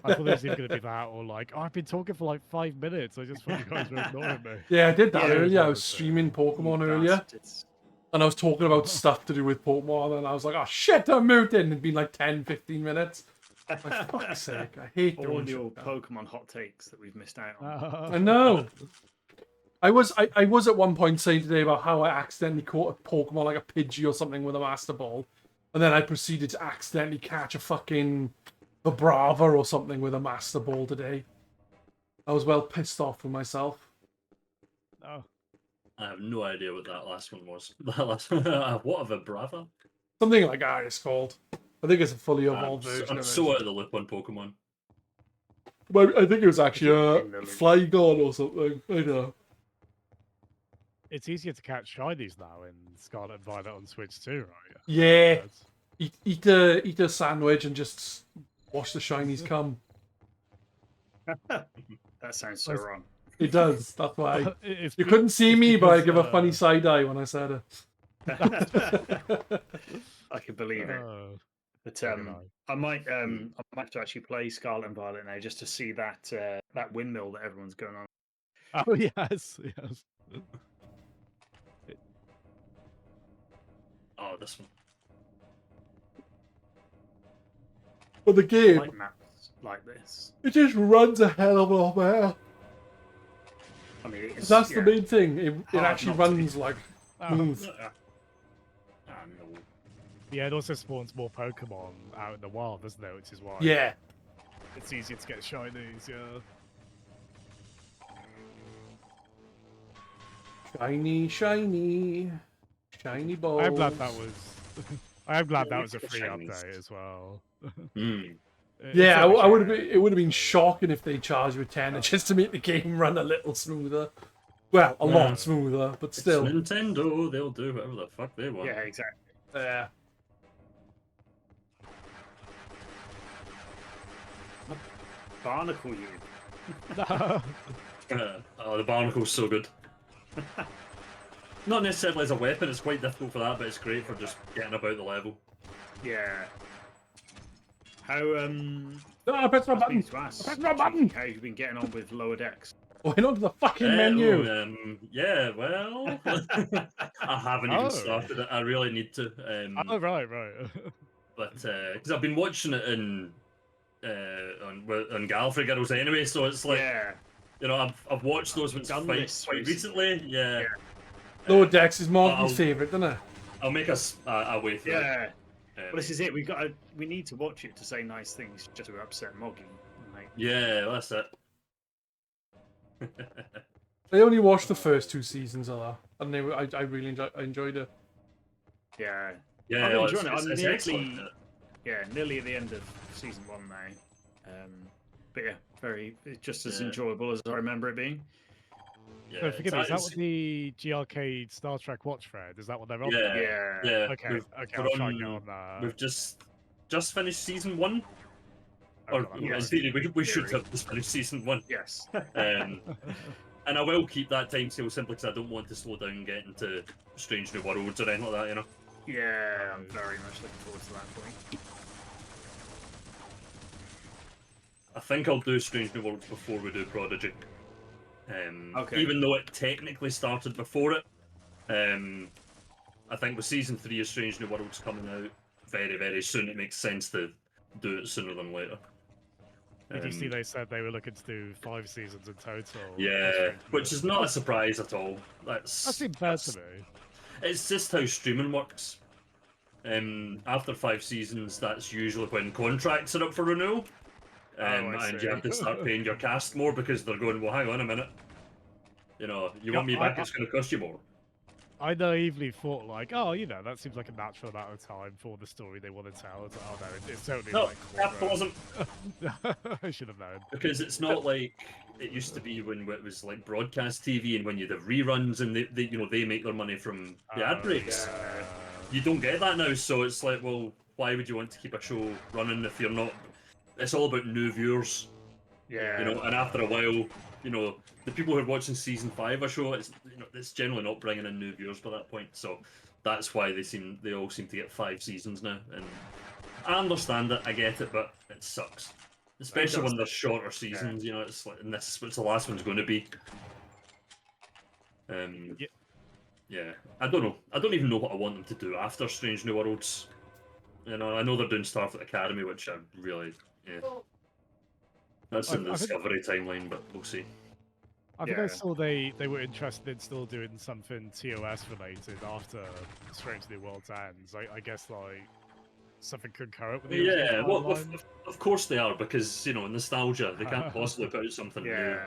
I thought it was either going to be that or like, oh, I've been talking for like 5 minutes. I just thought you guys were ignoring me. Yeah, I did that Yeah, earlier. I one was of the two. streaming Pokemon earlier, Bastards. and I was talking about stuff to do with Pokemon, and I was like, oh shit, I'm muted. And it'd been like 10, 15 minutes. Like, fuck's sake, I hate All doing your shit. Pokemon hot takes that we've missed out on. I know. I was at one point saying today about how I accidentally caught a Pokemon like a Pidgey or something with a Master Ball, and then I proceeded to accidentally catch a fucking Vibrava or something with a Master Ball today. I was well pissed off with myself. Oh, I have no idea what that last one was. That last one. What of a brava? Something like that it's called. I think it's a fully evolved version I'm of it. so out of the loop on Pokemon. Well, I think it was actually In the a loop. Flygon or something. I don't know. it's easier to catch shinies now in Scarlet and Violet on Switch too, right? Yeah. Yes. Eat a sandwich and just watch the shinies come. That sounds so Nice. wrong. It does. That's why. It's You be- couldn't see it's me, but I because, give a funny side eye when I said it. I can believe it. But so did I. I might have to actually play Scarlet and Violet now just to see that that windmill that everyone's going on. Oh yes, yes. Oh, this one. But the I game, like maps like this. it just runs a hell of a lot better. I mean, it's, That's the yeah. main thing. It Hard actually not to be. runs like Oh, smooth. No. yeah, it also spawns more Pokemon out in the wild, doesn't it? Which is why Yeah. it's easier to get shinies. Yeah. Shiny, shiny. Shiny balls. I'm glad that was. I am glad Yeah, that was a the free shinies. update as well. Yeah, It's I would have actually- been. It would have been shocking if they charged you a tenner just to make the game run a little smoother. Well, a Yeah. lot smoother, but It's still. Nintendo. They'll do whatever the fuck they want. Yeah, exactly. Yeah. Barnacle you. Oh, the barnacle's so good. Not necessarily as a weapon, it's quite difficult for that, but it's great for just getting about the level. Yeah. How No, I pressed my I button. need to ask, Press my button. how you've been getting on with lower decks? Went onto the fucking menu. Yeah, well, I haven't even Oh. started it. I really need to. Oh right. But because I've been watching it in on Gallifrey Girls anyway, so it's like yeah. you know I've watched those ones Done quite, this quite recently. Yeah. Yeah. Lower Decks is Morgan's I'll- favourite, isn't it? I'll make us a way through. Yeah. It. Well, this is it. We need to watch it to say nice things just to upset Moggy. Like, Yeah, that's it. I only watched the first 2 seasons of that, and I really enjoyed it. yeah. Yeah, I'm no, enjoying it. it's I'm excellent. nearly- Yeah, nearly at the end of season 1 now. But yeah, it's just as Yeah. enjoyable as I remember it being. Yeah, So forgive me, is that it's- what the G-Arcade Star Trek watch thread? Is that what they're on? Yeah. Yeah. Yeah. Okay, we've- okay, we're I'll try and get on- on that. We've just finished season 1. Oh, Or God, in yes. theory, we should Theory. have just finished season 1. Yes. And I will keep that time scale simply because I don't want to slow down and get into Strange New Worlds or anything like that, you know? Yeah, I'm very much looking forward to that point. I think I'll do Strange New Worlds before we do Prodigy. Okay. Even though it technically started before it, I think with season 3 of Strange New Worlds coming out very, very soon, it makes sense to do it sooner than later. Did you see Um, they said they were looking to do 5 seasons in total? Yeah, which is not a surprise at all. That seemed fair to me. It's just how streaming works. After 5 seasons, that's usually when contracts are up for renewal. I And see. you have to start paying your cast more because they're going, well, hang on a minute. You know, you want me Yeah, back, it's going to cost you more. I naively thought like, oh, you know, that seems like a natural amount of time for the story they want to tell. It's like, oh no, it's totally No, like capitalism. I should have known. Because it's not like it used to be when it was like broadcast TV and when you'd have reruns and they make their money from the ad breaks. You don't get that now, so it's like, well, why would you want to keep a show running if you're not? It's all about new viewers, Yeah. and after a while, the people who are watching season 5 a show, it's generally not bringing in new viewers by that point. So that's why they all seem to get 5 seasons now, and I understand it, I get it, but it sucks. Especially when they're shorter seasons, it's like, and this is what the last one's going to be. Yeah, I don't know. I don't even know what I want them to do after Strange New Worlds. I know they're doing Starfleet Academy, which I really, that's in the Discovery timeline, but we'll see. I think I saw they were interested in still doing something TOS related after Strange New Worlds ends. I guess like something concurrent with the well, of course they are, because nostalgia. They can't possibly put out something new.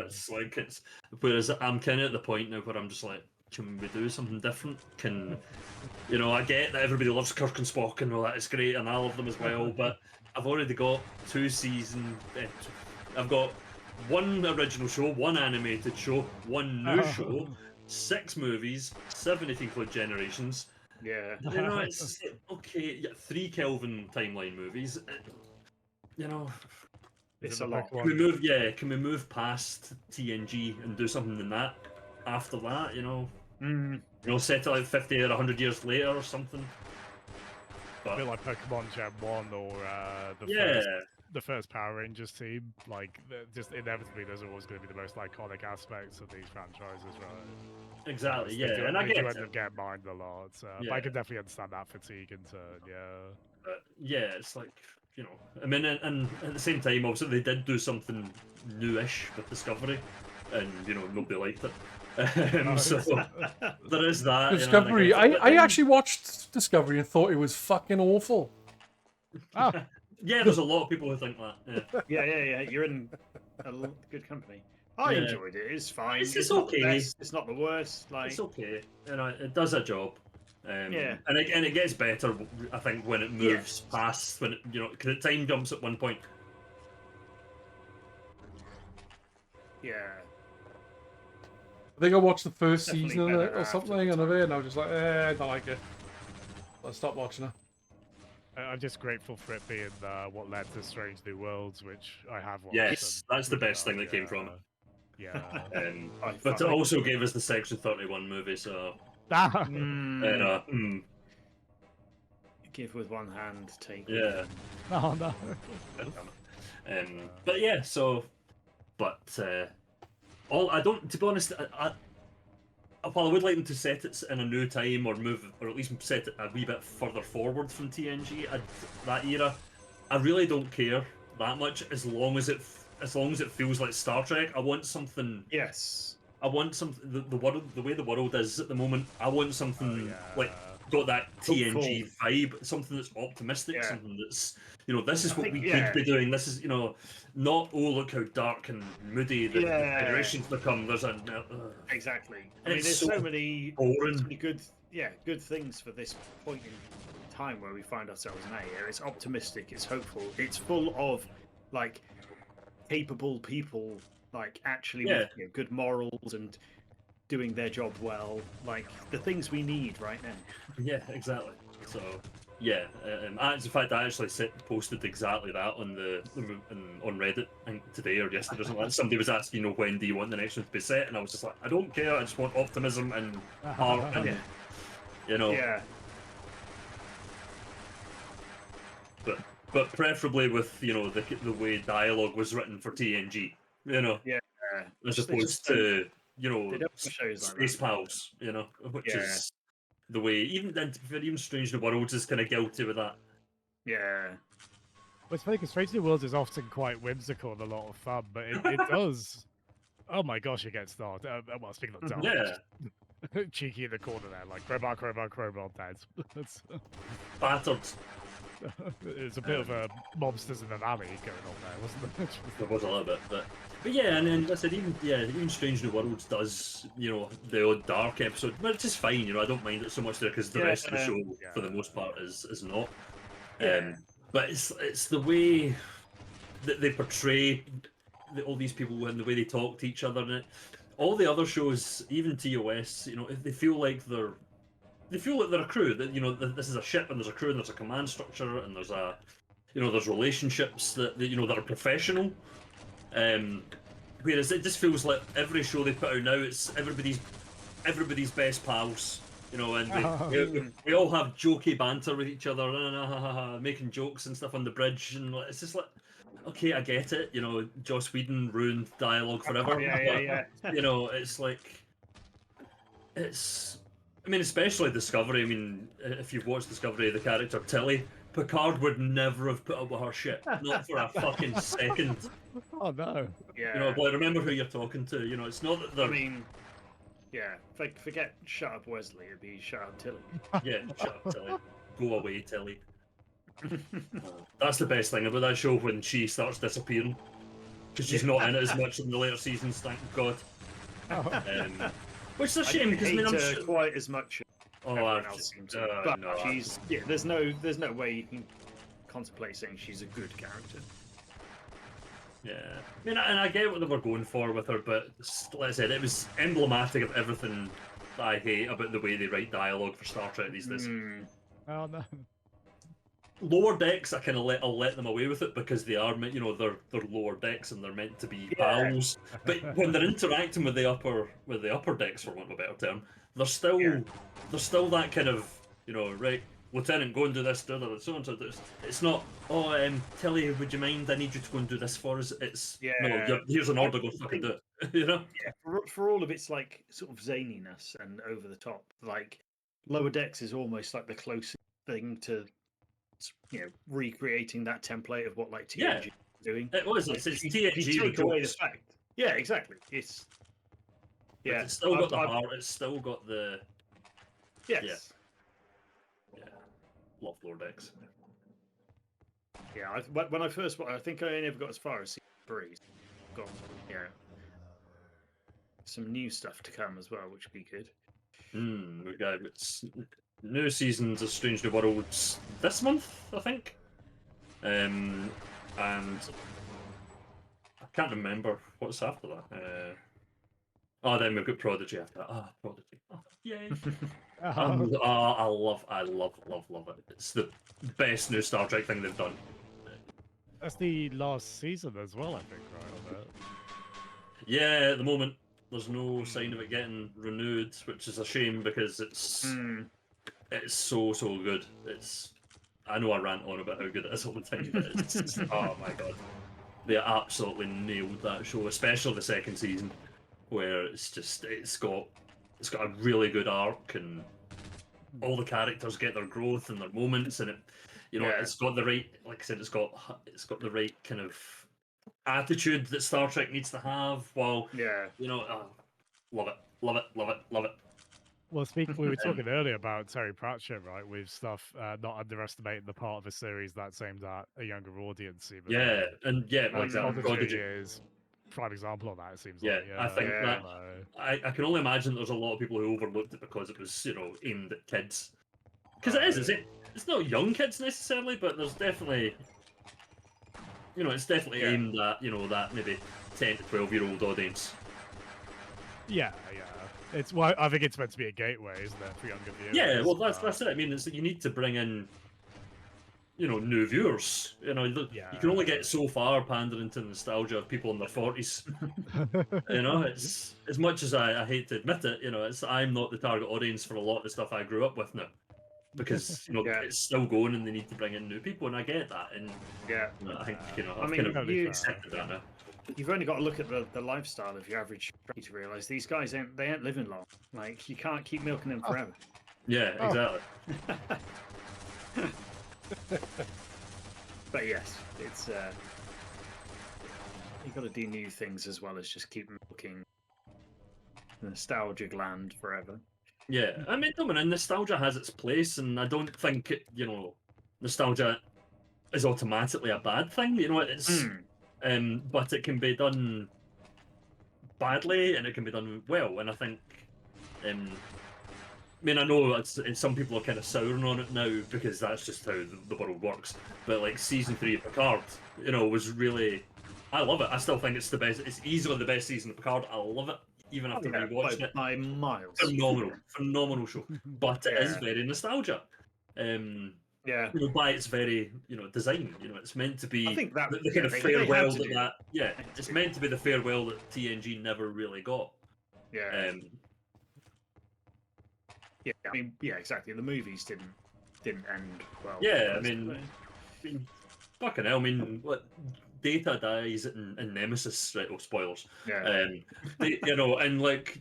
It's like Whereas I'm kind of at the point now where I'm just like, can we do something different? I get that everybody loves Kirk and Spock and all that. It's great, and I love them as well. But I've already got 2 seasons. I've got 1 original show, 1 animated show, 1 new show, 6 movies, 7 if you include Generations. Yeah. It's just like, okay, 3 Kelvin timeline movies. It's a lot. Can we move past TNG and do something than that after that? Set it like 50 or 100 years later or something. But a bit like Pokemon Gen 1 or the first Power Rangers team. Like, just inevitably, there's always going to be the most iconic aspects of these franchises, right? Exactly, And I get end up getting mined a lot. But I can definitely understand that fatigue in turn, But it's like, I mean, and at the same time, obviously, they did do something newish with Discovery, and, nobody liked it. So there is that. Discovery. I actually watched Discovery and thought it was fucking awful. Oh. Yeah, there's a lot of people who think that. Yeah. You're in a good company. I enjoyed it. It's fine. It's not okay. The best. It's not the worst. Like, it's okay. It does a job. And it gets better, I think, when it moves past when it, because it time jumps at one point. Yeah. I think I watched the first Definitely season of it better or after something, the and time. I was just like, I don't like it. I stopped watching it. I'm just grateful for it being what led to Strange New Worlds, which I have watched. Yes, that's the best thing that came from it. Yeah. But it also gave us the Section 31 movie, so. Give with one hand, take. Yeah. Oh no. But yeah, so. But I don't. To be honest, while I would like them to set it in a new time or at least set it a wee bit further forward from TNG that era, I really don't care that much as long as it feels like Star Trek. I want something. Yes. I want something. The world, the way the world is at the moment. I want something like got that TNG vibe, something that's optimistic, something that's this is what we could be doing. This is not look how dark and moody the Federation's become. There's exactly. I mean, there's so many good things for this point in time where we find ourselves now. It's optimistic. It's hopeful. It's full of like capable people, like actually with good morals and doing their job well, like the things we need right now. Yeah, exactly. So in fact, I actually posted exactly that on on Reddit today or yesterday or something. Like somebody was asking, when do you want the next one to be set? And I was just like, I don't care. I just want optimism and heart and Yeah. But preferably with the way dialogue was written for TNG. As opposed to Space Pals, which is the way even Strange New Worlds is kind of guilty with that. Yeah. Well, it's funny because Strange New Worlds is often quite whimsical and a lot of fun, but it does. Oh my gosh, it gets started. Well, speaking of dark, cheeky in the corner there, like crowbar, dead. Battered. It's a bit of a monsters in an alley going on there, wasn't it? There was a little bit, but yeah, and then I said even Strange New Worlds does the odd dark episode, but it's just fine. I don't mind it so much there because the rest of the show for the most part is not. But it's the way that they portray all these people and the way they talk to each other, and all the other shows, even TOS, if they feel like they're a crew. That this is a ship and there's a crew and there's a command structure and there's there's relationships that are professional. Whereas it just feels like every show they put out now, it's everybody's best pals. And we all have jokey banter with each other, making jokes and stuff on the bridge, and it's just like, okay, I get it. Joss Whedon ruined dialogue forever. Yeah. It's like especially Discovery. If you've watched Discovery, the character Tilly, Picard would never have put up with her shit, not for a fucking second. Oh no. Yeah. But remember who you're talking to. It's not that they're. Forget Shut Up Wesley. It'd be Shut Up Tilly. Yeah, shut up, Tilly. Go away, Tilly. That's the best thing about that show, when she starts disappearing, because she's not in it as much in the later seasons. Thank God. Which is a shame, because I hate I'm her quite as much. Everyone else seems to. But no, she's There's no way you can contemplate saying she's a good character. Yeah, and I get what they were going for with her, but like I said, it was emblematic of everything that I hate about the way they write dialogue for Star Trek these days. Oh no. Lower Decks, I'll let them away with it because they are, they're lower decks and they're meant to be pals. But when they're interacting with the upper decks, for want of a better term, they're still that kind of, right, Lieutenant, go and do this, so and so. It's not, Tilly, would you mind? I need you to go and do this for us. It's no, here's an order, go fucking do it. Yeah, for all of its like sort of zaniness and over the top, like Lower Decks is almost like the closest thing to recreating that template of what like TNG is doing. It was. Like, It's you TNG take with away the jokes. fact. Yeah, exactly. It's But it's still got the heart. It's still got the yes. love Lower Decks. Yeah, when I first, I think I never got as far as season 3. Got some new stuff to come as well, which would be good. We got new seasons of Strange New Worlds this month, I think. And I can't remember what's after that. Then we've got Prodigy after that. Prodigy. Oh, yay. I love it. It's the best new Star Trek thing they've done. That's the last season as well, I think, right? On that. Yeah, at the moment, there's no sign of it getting renewed, which is a shame because it's so good. I know I rant on about how good it is all the time, but it's oh my god, they absolutely nailed that show, especially the second season, where it's got a really good arc and all the characters get their growth and their moments, and it's got the right, like I said, it's got the right kind of attitude that Star Trek needs to have. While love it. Well, we were talking earlier about Terry Pratchett, right? With stuff not underestimating the part of a series that's aimed at a younger audience. Exactly. Prodigy is prime example of that. It seems Yeah, like. I think that I can only imagine there's a lot of people who overlooked it because it was aimed at kids. Because it's not young kids necessarily, but there's definitely it's definitely aimed at that maybe 10 to 12-year-old audience. Yeah. I think it's meant to be a gateway, isn't it, for younger viewers? Yeah, well, that's it. I mean, you need to bring in, new viewers. You can only get so far pandering to the nostalgia of people in their 40s. It's as much as I hate to admit it. I'm not the target audience for a lot of the stuff I grew up with now, because it's still going and they need to bring in new people, and I get that. And I think I've kind of accepted that now. You've only got to look at the lifestyle of your average Trekkie to realise these guys ain't living long. Like, you can't keep milking them forever. Yeah, exactly. But yes, it's you got to do new things as well as just keep milking the nostalgia gland forever. Yeah, nostalgia has its place, and I don't think nostalgia is automatically a bad thing. You know, it's but it can be done badly and it can be done well. And I think, I mean, I know some people are kind of souring on it now because that's just how the world works. But like season 3 of Picard, you know, was really, I love it. I still think it's the best. It's easily the best season of Picard. I love it, even after rewatching it. By miles. Phenomenal show. But it is very nostalgia. Yeah. You know, by its very, you know, design. You know, it's meant to be I think that the kind of farewell that. Yeah, They had to it's do meant to be the farewell that TNG never really got. Yeah. Yeah. I mean, yeah, exactly. The movies didn't end well. Yeah, I mean, fucking hell. I mean, what? Data dies in Nemesis, right? Oh, spoilers. Yeah. You know, and like,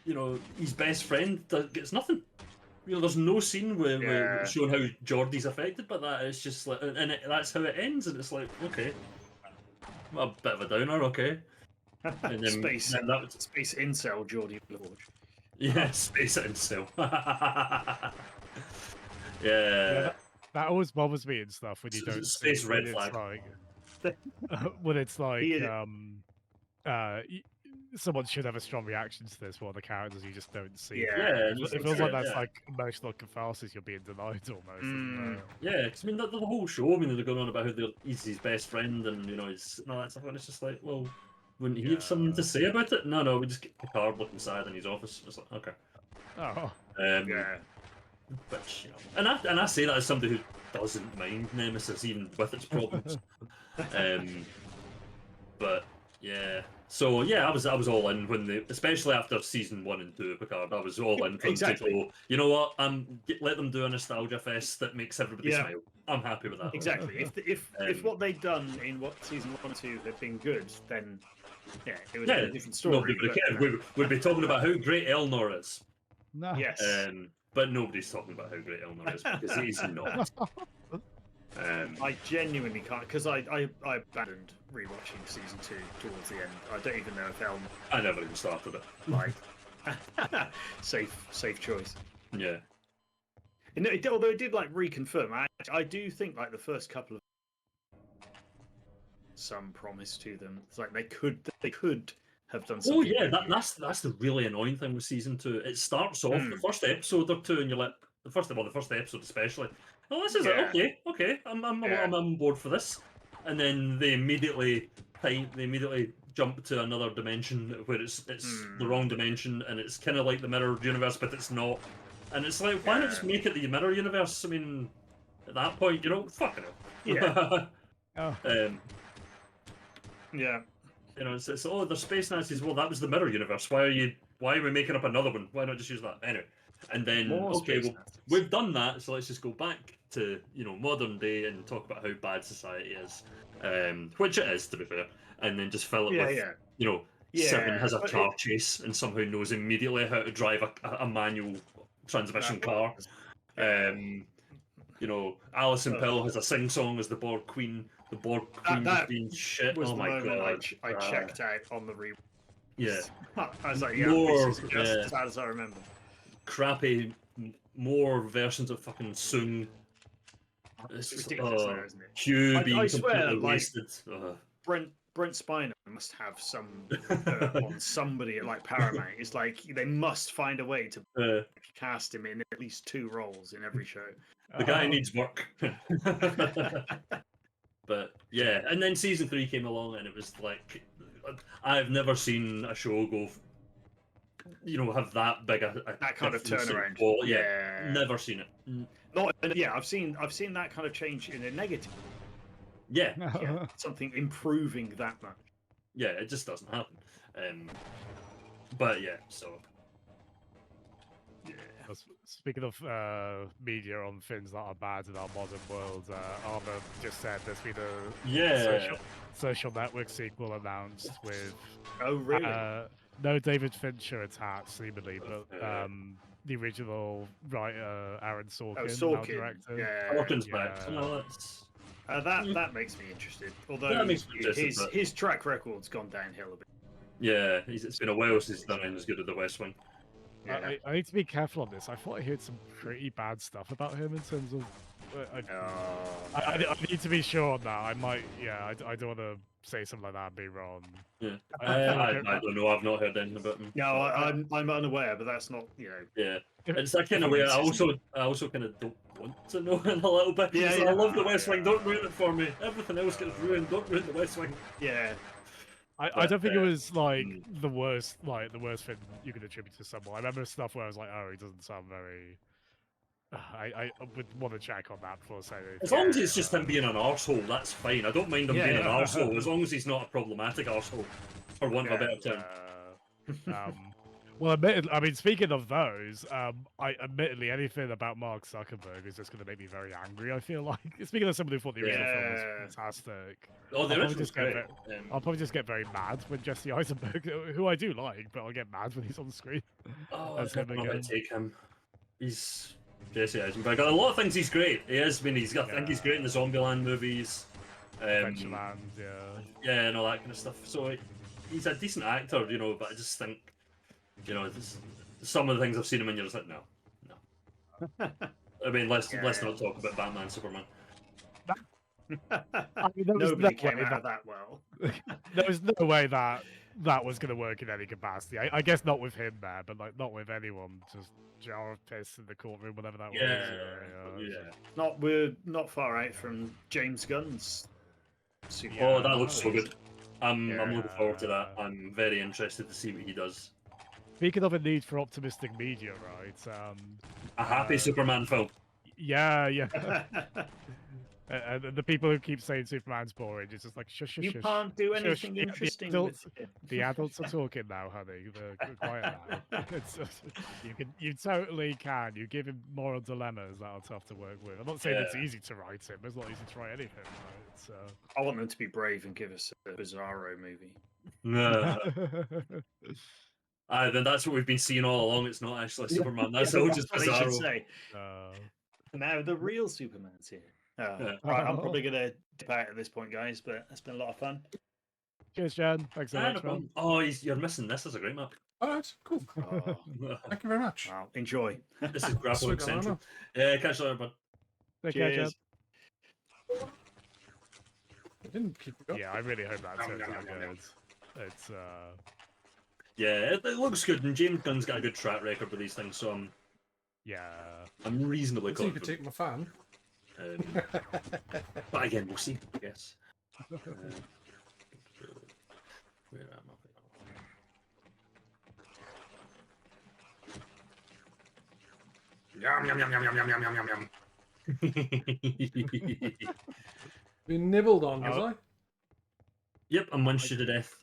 you know, his best friend gets nothing. You know, there's no scene where showing how Geordie's affected by that. It's just like, and that's how it ends, and it's like, okay, a bit of a downer, okay. And then, Space space incel Geordie LaForge. Yeah, space incel. Yeah. That always bothers me and stuff when you don't space see, red when flag. It's like, when it's like someone should have a strong reaction to this. One of the characters you just don't see. Yeah, it feels like that's like emotional catharsis you're being denied almost. Yeah, because I mean the whole show. I mean they're going on about how he's his best friend, and you know he's and all that stuff. And it's just like, well, wouldn't he have something to say about it? No, we just get Picard looking sad in his office. It's like, okay. Oh. Yeah. But you know, and I say that as somebody who doesn't mind Nemesis even with its problems. But yeah, so yeah, I was all in when especially after season 1 and 2 of Picard, I was all in for them to go, you know what, let them do a nostalgia fest that makes everybody smile. I'm happy with that. Exactly. If what they'd done in season 1 and 2 had been good, then yeah, it would be a different story. Nobody would have cared. We'd be talking about how great Elnor is. No. Yes. But nobody's talking about how great Elnor is because he's not. I genuinely can't because I abandoned rewatching season 2 towards the end. I don't even know if I never even started it. Like safe choice. Yeah. And although it did like reconfirm, I do think like the first couple of some promise to them. It's like they could have done something. Oh yeah, that's the really annoying thing with season 2. It starts off the first episode or two, and you're like the first episode especially. Oh, this is it. Okay. I'm on board for this. And then they immediately jump to another dimension where it's the wrong dimension, and it's kind of like the mirror universe, but it's not. And it's like, why not just make it the mirror universe? I mean, at that point, you know, fucking hell. Yeah. Yeah. You know, it's there's space Nazis. Well, that was the mirror universe. Why are we making up another one? Why not just use that? Anyway. And then we've done that, so let's just go back to, you know, modern day and talk about how bad society is. Which it is, to be fair. And then just fill it with you know, Seven has a car chase and somehow knows immediately how to drive a manual transmission car. You know, Alison Pill has a sing-song as the Borg Queen. The Borg Queen was being shit. Was oh my god! I checked out on the re. Yeah. I was like, this is just as bad as I remember. Crappy, more versions of fucking Soong. It's ridiculous, now, isn't it? Hugh being I swear, completely wasted. Brent Spiner must have some on somebody at like Paramount. It's like they must find a way to cast him in at least 2 roles in every show. The guy needs work. But yeah, and then season 3 came along, and it was like I've never seen a show go, you know, have that big that kind of turnaround. Yeah, never seen it. I've seen that kind of change in a negative. Yeah, something improving that much. Yeah, it just doesn't happen. But yeah, so. Yeah. Speaking of media on things that are bad in our modern world, Arma just said there's been a social network sequel announced with. Oh really? No David Fincher attached, seemingly, but the original writer Aaron Sorkin, now director. Yeah, Sorkin's back. No, that's. That makes me interested. Although his track record's gone downhill a bit. Yeah, it's been a while since he's done anything as good as The West Wing. Yeah. I need to be careful on this. I thought I heard some pretty bad stuff about him in terms of I need to be sure on that. I might, yeah, I don't want to say something like that and be wrong. Yeah. I feel I like don't know. I've not heard anything about him. No, I'm unaware, but that's not, you know. Yeah. If- It's that kind of if way. it's I just- also kind of don't want to know in a little bit. Yeah, because yeah. I love the West Yeah. Wing. Don't ruin it for me. Everything else gets ruined. Don't ruin the West Wing. Yeah. I But, don't think it was like mm. the worst thing you could attribute to someone. I remember stuff where I was like, oh, he doesn't sound very. I would want to check on that before saying anything. As long as it's just him being an arsehole, that's fine. I don't mind him Yeah, being yeah. an arsehole, as long as he's not a problematic arsehole, for want of a better term. Well, I mean, speaking of those, admittedly anything about Mark Zuckerberg is just going to make me very angry. I feel like speaking of somebody who thought the original film Yeah. was fantastic. Oh, the I'll probably original's just get great. very- I'll probably just get very mad when Jesse Eisenberg, who I do like, but I'll get mad when he's on the screen. Oh, That's I him don't know how to again. take him. He's Jesse Eisenberg. A lot of things he's great. He is. I mean, I think he's great in the Zombieland movies. Adventureland, yeah. Yeah, and all that kind of stuff. So he's a decent actor, you know. But I just think, you know, some of the things I've seen him in, you're just like, no. I mean, let's not talk about Batman, Superman. I mean, there was Nobody no came way out of that, that well. there was no way that was going to work in any capacity. I guess not with him there, but like not with anyone. Just jar of piss in the courtroom, whatever that was. Yeah. We're not far out from James Gunn's. Oh, that looks so good. I'm Yeah. looking forward to that. I'm very interested to see what he does. Speaking of a need for optimistic media, right? A happy Superman film. Yeah. And the people who keep saying Superman's boring, it's just like shush, shush, You shush. can't do Shush, anything yeah, interesting the with adults, it. the adults are talking now, honey. They're quiet now. You totally can. You give him moral dilemmas that are tough to work with. I'm not saying it's Yeah. easy to write him. It's not easy to write anything, right? So. I want them to be brave and give us a Bizarro movie. Then that's what we've been seeing all along. It's not actually Superman. That's Yeah, all that's just what they should Bizarro. say. Now the real Superman's here. Right, I'm probably gonna dip out at this point, guys. But it's been a lot of fun. Cheers, Jan. Thanks so Ah, no much, man. problem. Oh, you're missing this. Is a great map. All right, cool. Oh, Thank you very much. wow, enjoy. This is Grappling Sweet, I don't Central. know. Yeah, catch you later, bud. Take care, Jan. Cheers. I didn't keep it up. Yeah, I really hope that turns Yum, out yum, yum, good. It's Yeah, it looks good, and James Gunn's got a good track record with these things, so yeah. I'm reasonably So you could confident. take my fan. But again, we'll see, I guess. Where am I? Yum yum yum yum yum yum yum yum yum. Been nibbled on, was Oh. I? Yep, I'm munched you to death.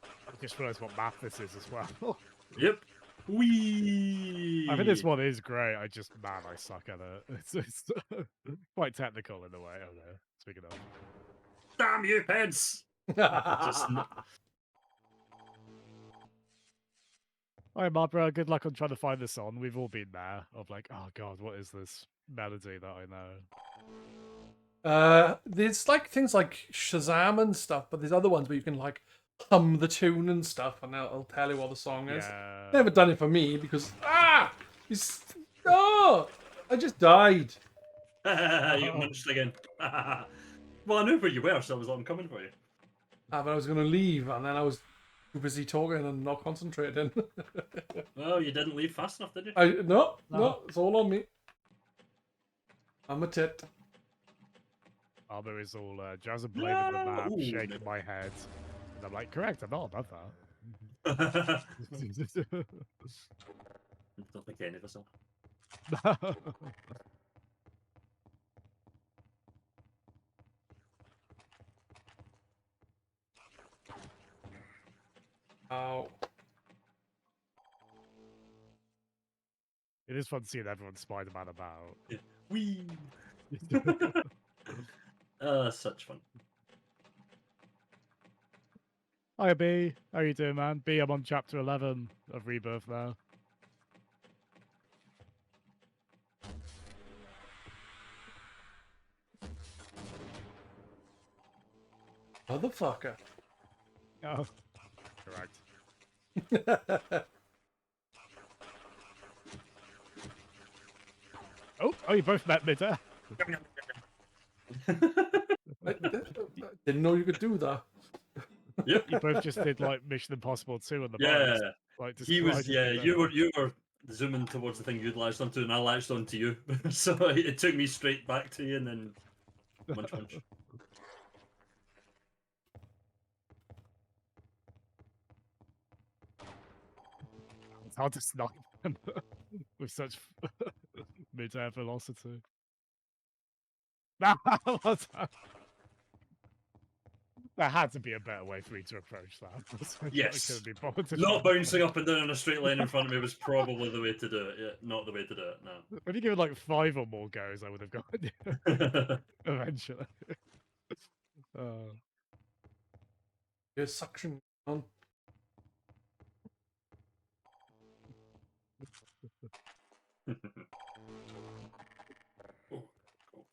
I just realised what map this is as well. Yep. Wee. I think this one is great. I suck at it. It's quite technical in a way. Okay, speaking of. Damn you, Pence! Just All right, Barbara, good luck on trying to find this song. We've all been there of like, oh god, what is this melody that I know? There's like things like Shazam and stuff, but there's other ones where you can like hum the tune and stuff, and it'll tell you what the song is. Yeah. Never done it for me because it's I just died. you munched again. Well, I knew where you were, so I was like, I'm coming for you. But I was gonna leave, and then I was too busy talking and not concentrating. Oh, you didn't leave fast enough, did you? No, it's all on me. I'm a tit. Barbara is all jazz and blaming the map, No. shaking my head. And I'm like, correct, I'm not above that. Don't think any of us are. Oh, It is fun seeing everyone Spider-Man about. Wee. Such fun. Hi B, how you doing, man? B, I'm on chapter 11 of Rebirth now. motherfucker. Oh, correct. Oh, you both met me there. I didn't know you could do that. Yep. You both just did like Mission Impossible 2 on the Yeah. bus. Like He was, describing yeah. it You were zooming towards the thing you'd latched onto, and I latched onto you. So it took me straight back to you, and then munch munch. It's hard to snipe them with such mid-air velocity. What's that? There had to be a better way for me to approach that. Yes. I couldn't be bothered to Not try. bouncing up and down in a straight line in front of me was probably the way to do it. Yeah, not the way to do it. If you give it like 5 or more goes, I would have gotten you No. eventually. Here's suction on. Oh, cool.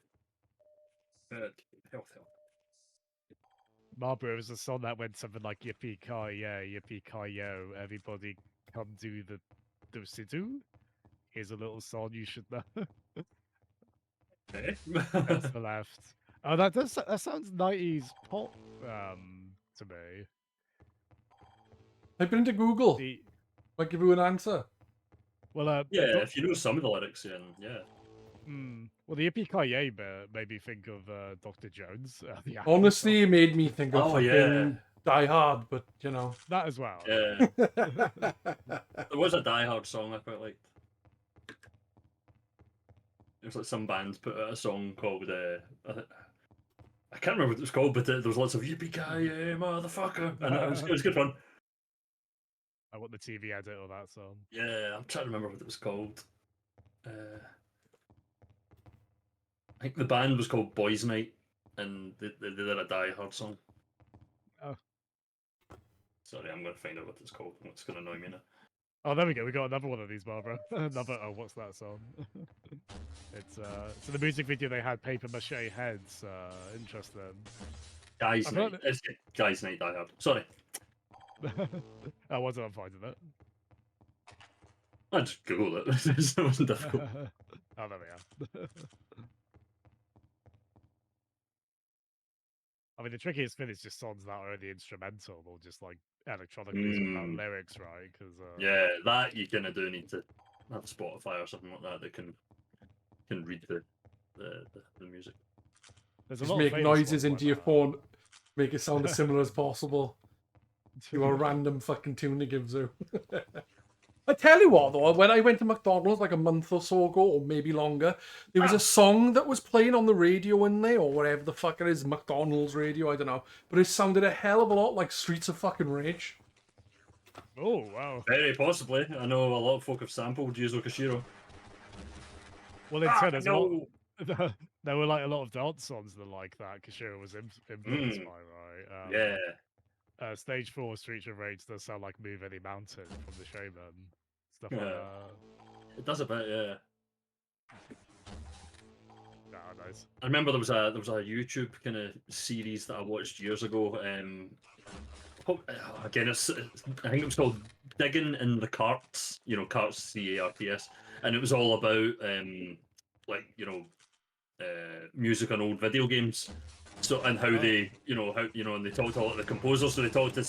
Health, health. Marlboro was a song that went something like yippee ki yo, everybody come do the do. Here's a little song you should know. Okay. That's the left. Oh, that sounds 90s pop to me. Type it into Google. The Might give you an answer. well, Yeah, Doc- if you know some of the lyrics, then yeah. well, the yippee ki yay bit made me think of Dr. Jones. The Apple Honestly, it made me think of Oh, fucking yeah. Die Hard, but you know. song. That as well. Yeah. There was a Die Hard song I quite liked. It was like some bands put out a song called I can't remember what it was called, but there was lots of yippee ki yay motherfucker, and it was good fun. I want the TV edit of that song. Yeah, I'm trying to remember what it was called. I think the band was called Boys Night, and they did a Die Hard song. Oh. Sorry, I'm going to find out what it's called. It's going to annoy me now. Oh, there we go. We got another one of these, Barbara. Another. Oh, what's that song? It's so the music video they had paper mache heads. Interesting. Guys I Night. thought- It's Guys Night Die Hard. Sorry, I wasn't on finding it. I just googled it. It wasn't difficult. Oh, there we are. I mean, the trickiest thing is just songs that are only instrumental or just like electronic music without lyrics, right? Because Yeah, that you kind of do need to have Spotify or something like that that can read the music. there's a Just lot of make famous noises ones like into your that. phone. Make it sound as similar as possible to a random fucking tune it gives you. I tell you what, though, when I went to McDonald's like a month or so ago, or maybe longer, there was a song that was playing on the radio in there, or whatever the fuck it is, McDonald's radio, I don't know. But it sounded a hell of a lot like Streets of fucking Rage. Oh wow! Very possibly. I know a lot of folk have sampled Yuzo Koshiro. Well, in turn, there's a lot. no. There were like a lot of dance songs that like that. Koshiro was influenced by, right? Yeah. Stage 4 Streets of Rage does sound like Move Any Mountain from the Showman. Stuff like Yeah. that. It does a bit, yeah. Oh, nice. I remember there was a YouTube kind of series that I watched years ago. Again, I think it was called Digging in the Carts. You know, carts, CARTS, and it was all about music on old video games. So and how they, and they talked to all the composers. So they talked to